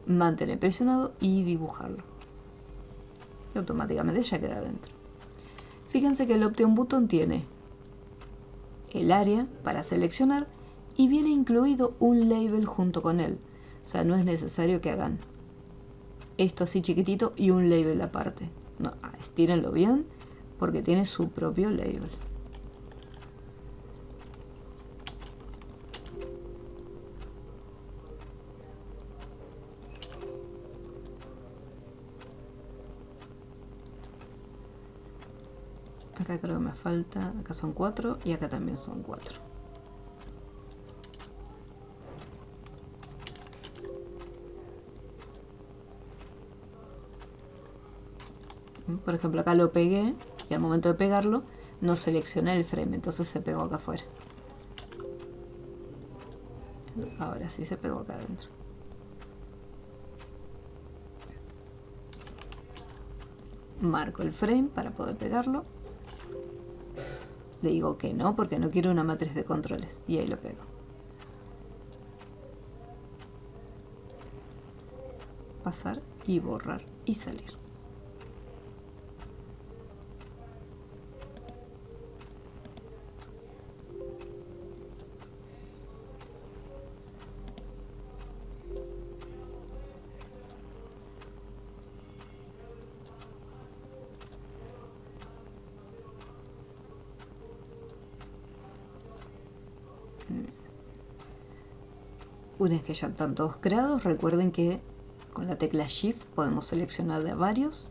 mantener presionado y dibujarlo. Y automáticamente ya queda adentro. Fíjense que el option button tiene el área para seleccionar y viene incluido un label junto con él. O sea, no es necesario que hagan esto así chiquitito y un label aparte. No, estírenlo bien porque tiene su propio label. Acá creo que me falta, acá son 4 y acá también son 4. Por ejemplo, acá lo pegué y al momento de pegarlo no seleccioné el frame, entonces se pegó acá afuera. Ahora sí se pegó acá adentro. Marco el frame para poder pegarlo. Le digo que no, porque no quiero una matriz de controles. Y ahí lo pego. Pasar y borrar y salir. Una vez que ya están todos creados, recuerden que con la tecla Shift podemos seleccionar de varios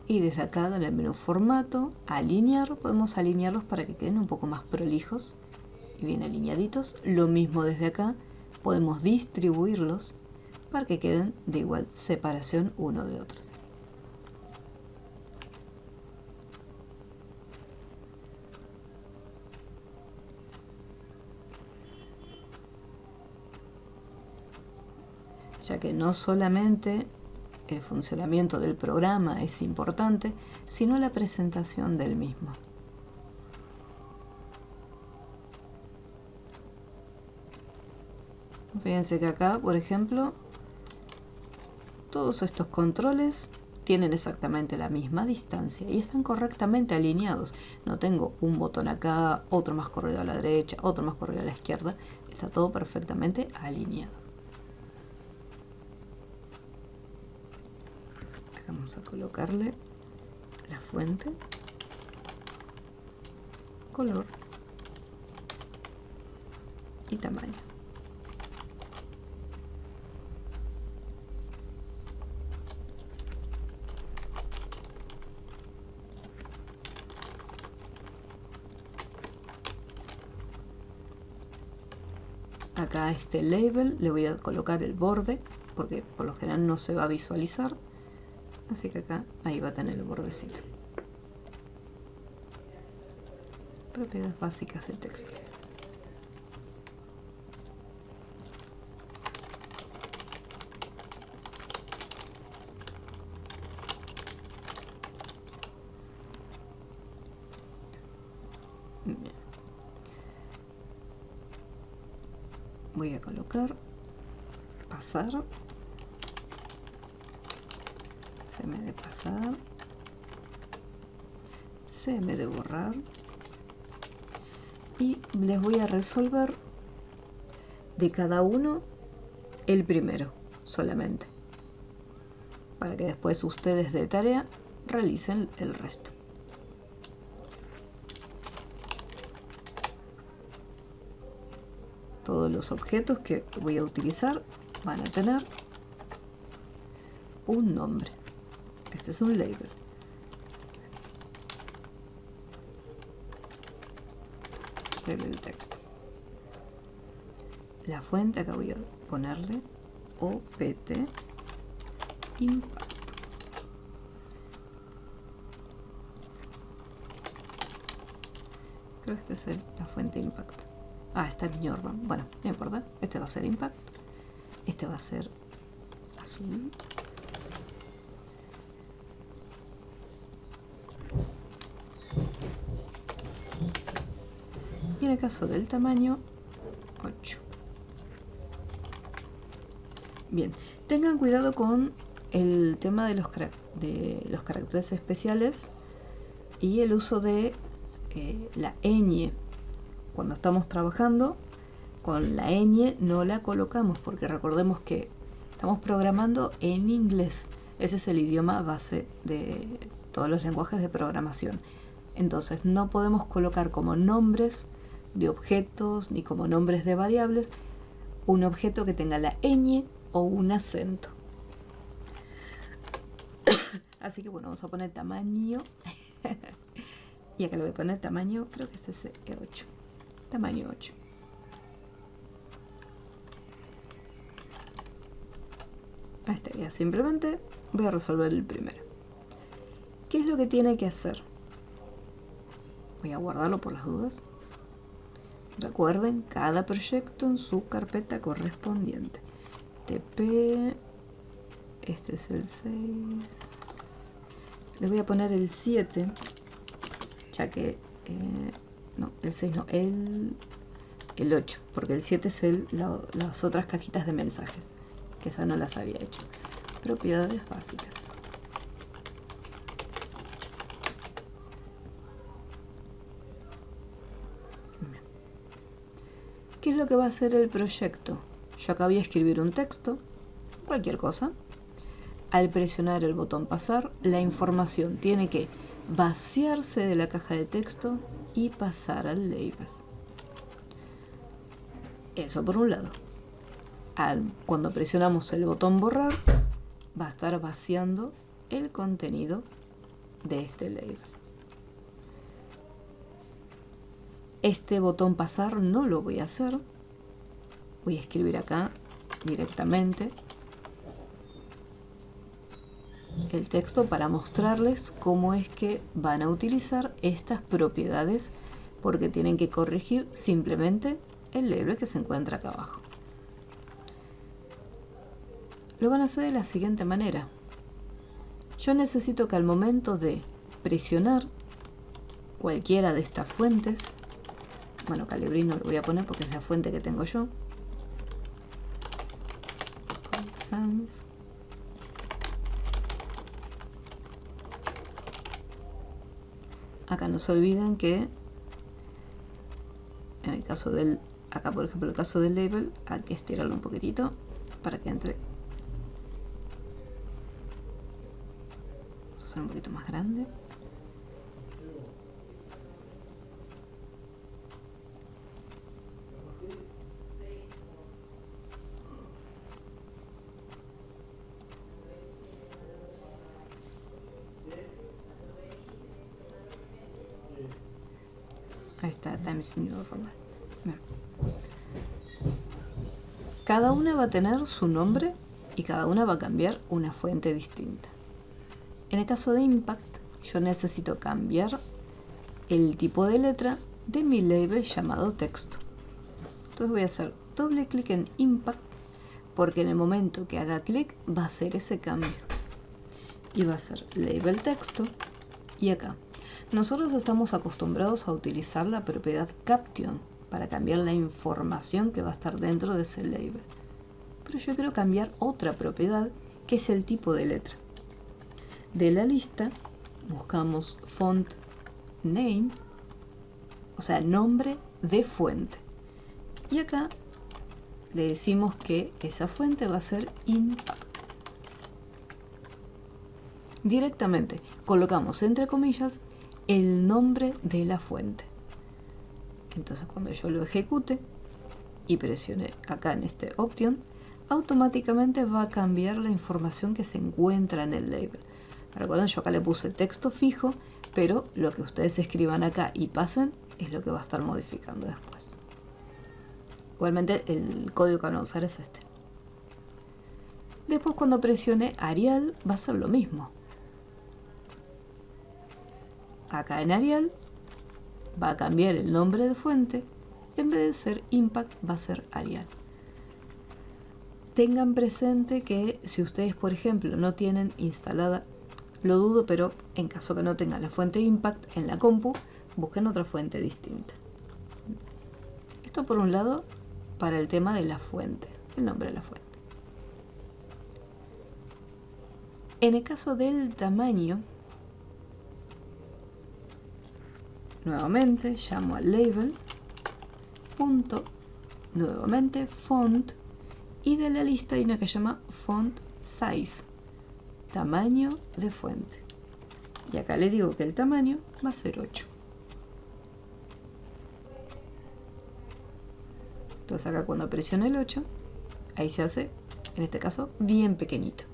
y desde acá en el menú formato, alinear, podemos alinearlos para que queden un poco más prolijos y bien alineaditos. Lo mismo desde acá, podemos distribuirlos para que queden de igual separación uno de otro. Ya que no solamente el funcionamiento del programa es importante, sino la presentación del mismo. Fíjense que acá, por ejemplo, todos estos controles tienen exactamente la misma distancia y están correctamente alineados. No tengo un botón acá, otro más corrido a la derecha, otro más corrido a la izquierda. Está todo perfectamente alineado. Vamos a colocarle la fuente, color y tamaño. Acá a este label le voy a colocar el borde, porque por lo general no se va a visualizar, así que acá ahí va a tener el bordecito. Propiedades básicas del texto. Bien. Voy a colocar pasar, CM de pasar, CM de borrar, y les voy a resolver de cada uno el primero solamente, para que después ustedes de tarea realicen el resto. Todos los objetos que voy a utilizar van a tener un nombre. Este es un label. Label texto. La fuente acá voy a ponerle OPT impacto. Creo que esta es la fuente impacto. Ah, esta es Njorvan. Bueno, no importa. Este va a ser impact. Este va a ser azul. Y en el caso del tamaño, 8. Bien, tengan cuidado con el tema de los caracteres especiales y el uso de la ñ. Cuando estamos trabajando con la ñ no la colocamos, porque recordemos que estamos programando en inglés. Ese es el idioma base de todos los lenguajes de programación. Entonces no podemos colocar como nombres de objetos ni como nombres de variables un objeto que tenga la ñ o un acento. Así que bueno, vamos a poner tamaño. Y acá le voy a poner tamaño, creo que este es 8. Tamaño 8. Ahí estaría. Simplemente voy a resolver el primero. ¿Qué es lo que tiene que hacer? Voy a guardarlo por las dudas. Recuerden, cada proyecto en su carpeta correspondiente. TP. Este es el 6. Le voy a poner el 7. Ya que... no, el 6 no, el 8, porque el 7 es las otras cajitas de mensajes, que esas no las había hecho. Propiedades básicas. ¿Qué es lo que va a hacer el proyecto? Yo acá voy a escribir un texto, cualquier cosa. Al presionar el botón pasar, la información tiene que vaciarse de la caja de texto y pasar al label. Eso por un lado. Cuando presionamos el botón borrar, va a estar vaciando el contenido de este label. Este botón pasar no lo voy a hacer. Voy a escribir acá directamente el texto para mostrarles cómo es que van a utilizar estas propiedades, porque tienen que corregir simplemente el label que se encuentra acá abajo. Lo van a hacer de la siguiente manera. Yo necesito que al momento de presionar cualquiera de estas fuentes, bueno, Calibri no lo voy a poner porque es la fuente que tengo yo, Sans. Acá no se olviden que en el caso del, acá por ejemplo el caso del label, hay que estirarlo un poquitito para que entre hacer un poquito más grande. Ahí está, Times New Roman. Bien. Cada una va a tener su nombre y cada una va a cambiar una fuente distinta. En el caso de Impact, yo necesito cambiar el tipo de letra de mi label llamado texto. Entonces voy a hacer doble clic en Impact porque en el momento que haga clic va a hacer ese cambio. Y va a ser label texto y acá. Nosotros estamos acostumbrados a utilizar la propiedad caption para cambiar la información que va a estar dentro de ese label. Pero yo quiero cambiar otra propiedad que es el tipo de letra. De la lista buscamos font name, o sea, nombre de fuente. Y acá le decimos que esa fuente va a ser Impact. Directamente colocamos entre comillas el nombre de la fuente. Entonces cuando yo lo ejecute y presione acá en este option, automáticamente va a cambiar la información que se encuentra en el label. Recuerden, yo acá le puse texto fijo, pero lo que ustedes escriban acá y pasen es lo que va a estar modificando después. Igualmente el código que van a usar es este. Después cuando presione Arial va a ser lo mismo. Acá en Arial va a cambiar el nombre de fuente, en vez de ser Impact va a ser Arial. Tengan presente que si ustedes, por ejemplo, no tienen instalada, lo dudo, pero en caso que no tengan la fuente Impact en la compu, busquen otra fuente distinta. Esto por un lado para el tema de la fuente, el nombre de la fuente. En el caso del tamaño, nuevamente llamo al label, punto, nuevamente font, y de la lista hay una que se llama font size, tamaño de fuente. Y acá le digo que el tamaño va a ser 8. Entonces acá cuando presiono el 8, ahí se hace, en este caso, bien pequeñito.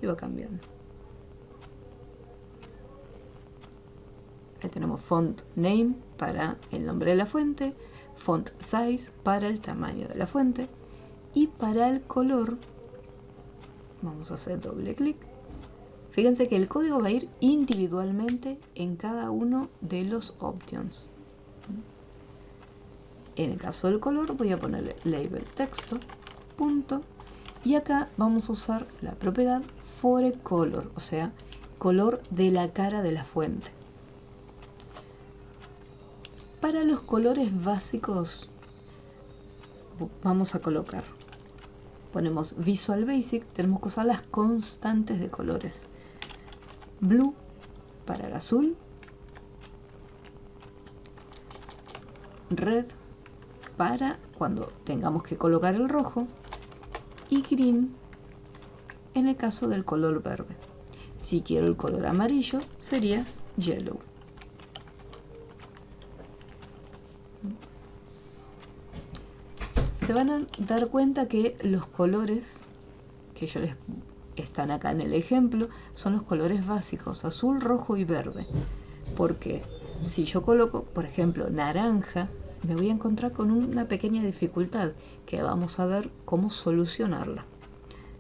Y va cambiando. Ahí tenemos font name para el nombre de la fuente, font size para el tamaño de la fuente, y para el color vamos a hacer doble clic. Fíjense que el código va a ir individualmente en cada uno de los options. En el caso del color voy a ponerle label texto, punto, y acá vamos a usar la propiedad forecolor, o sea, color de la cara de la fuente. Para los colores básicos vamos a colocar, ponemos Visual Basic, tenemos que usar las constantes de colores. Blue para el azul, red para cuando tengamos que colocar el rojo, y green en el caso del color verde. Si quiero el color amarillo sería yellow. Se van a dar cuenta que los colores que yo les están acá en el ejemplo son los colores básicos, azul, rojo y verde. Porque si yo coloco, por ejemplo, naranja, me voy a encontrar con una pequeña dificultad que vamos a ver cómo solucionarla,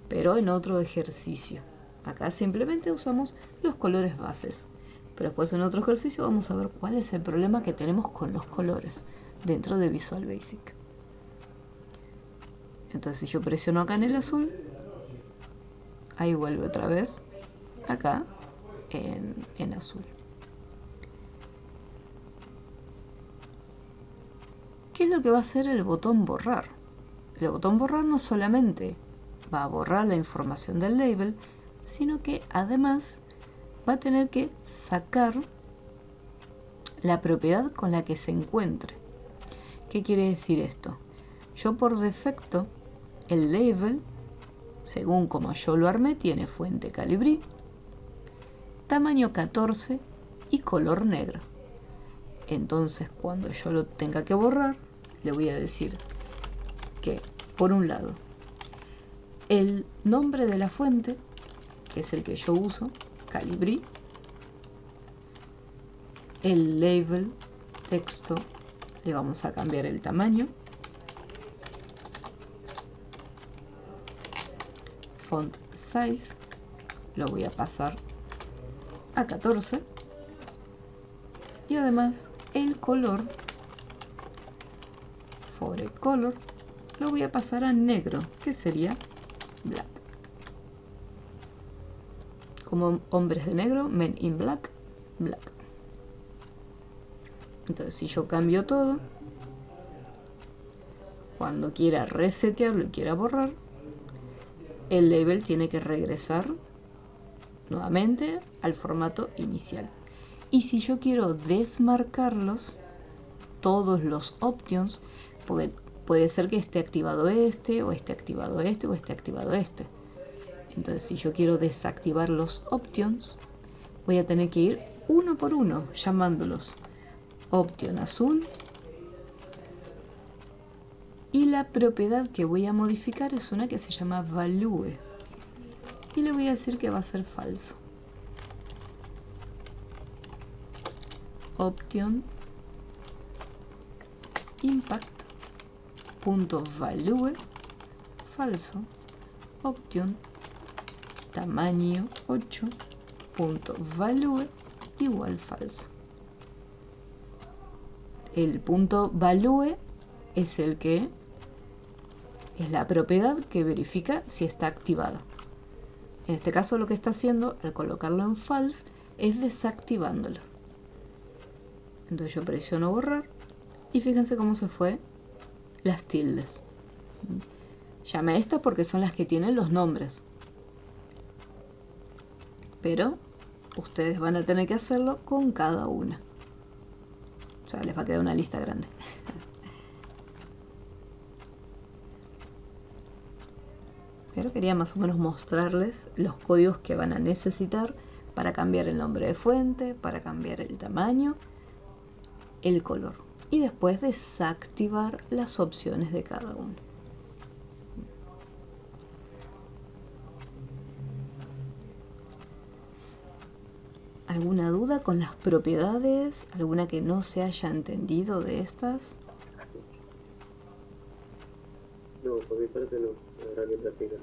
pero en otro ejercicio. Acá simplemente usamos los colores bases, pero después en otro ejercicio vamos a ver cuál es el problema que tenemos con los colores dentro de Visual Basic. Entonces si yo presiono acá en el azul, ahí vuelve otra vez acá en azul. ¿Qué es lo que va a hacer el botón borrar? El botón borrar no solamente va a borrar la información del label, sino que además va a tener que sacar la propiedad con la que se encuentre. ¿Qué quiere decir esto? Yo por defecto, el label, según como yo lo armé, tiene fuente Calibri, tamaño 14 y color negro. Entonces, cuando yo lo tenga que borrar, le voy a decir que, por un lado, el nombre de la fuente, que es el que yo uso, Calibri, el label, texto, le vamos a cambiar el tamaño, font size, lo voy a pasar a 14, y además el color, forecolor, color, lo voy a pasar a negro, que sería black. Como hombres de negro, men in black, black. Entonces, si yo cambio todo, cuando quiera resetearlo y quiera borrar, el label tiene que regresar nuevamente al formato inicial. Y si yo quiero desmarcarlos, todos los options, puede ser que esté activado este, o esté activado este, o esté activado este. Entonces, si yo quiero desactivar los options, voy a tener que ir uno por uno, llamándolos option azul. Y la propiedad que voy a modificar es una que se llama value. Y le voy a decir que va a ser falso. Option impact punto value falso. Option tamaño 8 punto value igual falso. El punto value es el que es la propiedad que verifica si está activado. En este caso, lo que está haciendo al colocarlo en false es desactivándolo. Entonces yo presiono borrar y fíjense cómo se fue las tildes. Llamé a estas porque son las que tienen los nombres, pero ustedes van a tener que hacerlo con cada una. O sea, les va a quedar una lista grande. Pero quería más o menos mostrarles los códigos que van a necesitar para cambiar el nombre de fuente, para cambiar el tamaño, el color. Y después desactivar las opciones de cada uno. ¿Alguna duda con las propiedades? ¿Alguna que no se haya entendido de estas? No, por mi parte no, habrá que practicar.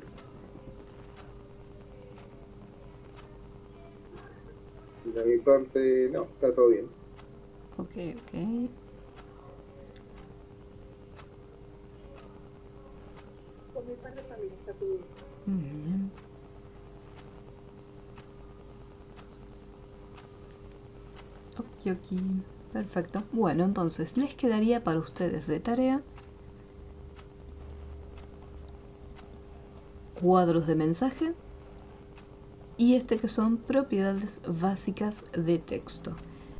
De mi parte, no, está todo bien. Ok, ok. Por mi parte también está todo bien. Muy bien. Ok, ok. Perfecto. Bueno, entonces les quedaría para ustedes de tarea cuadros de mensaje y que son propiedades básicas de texto.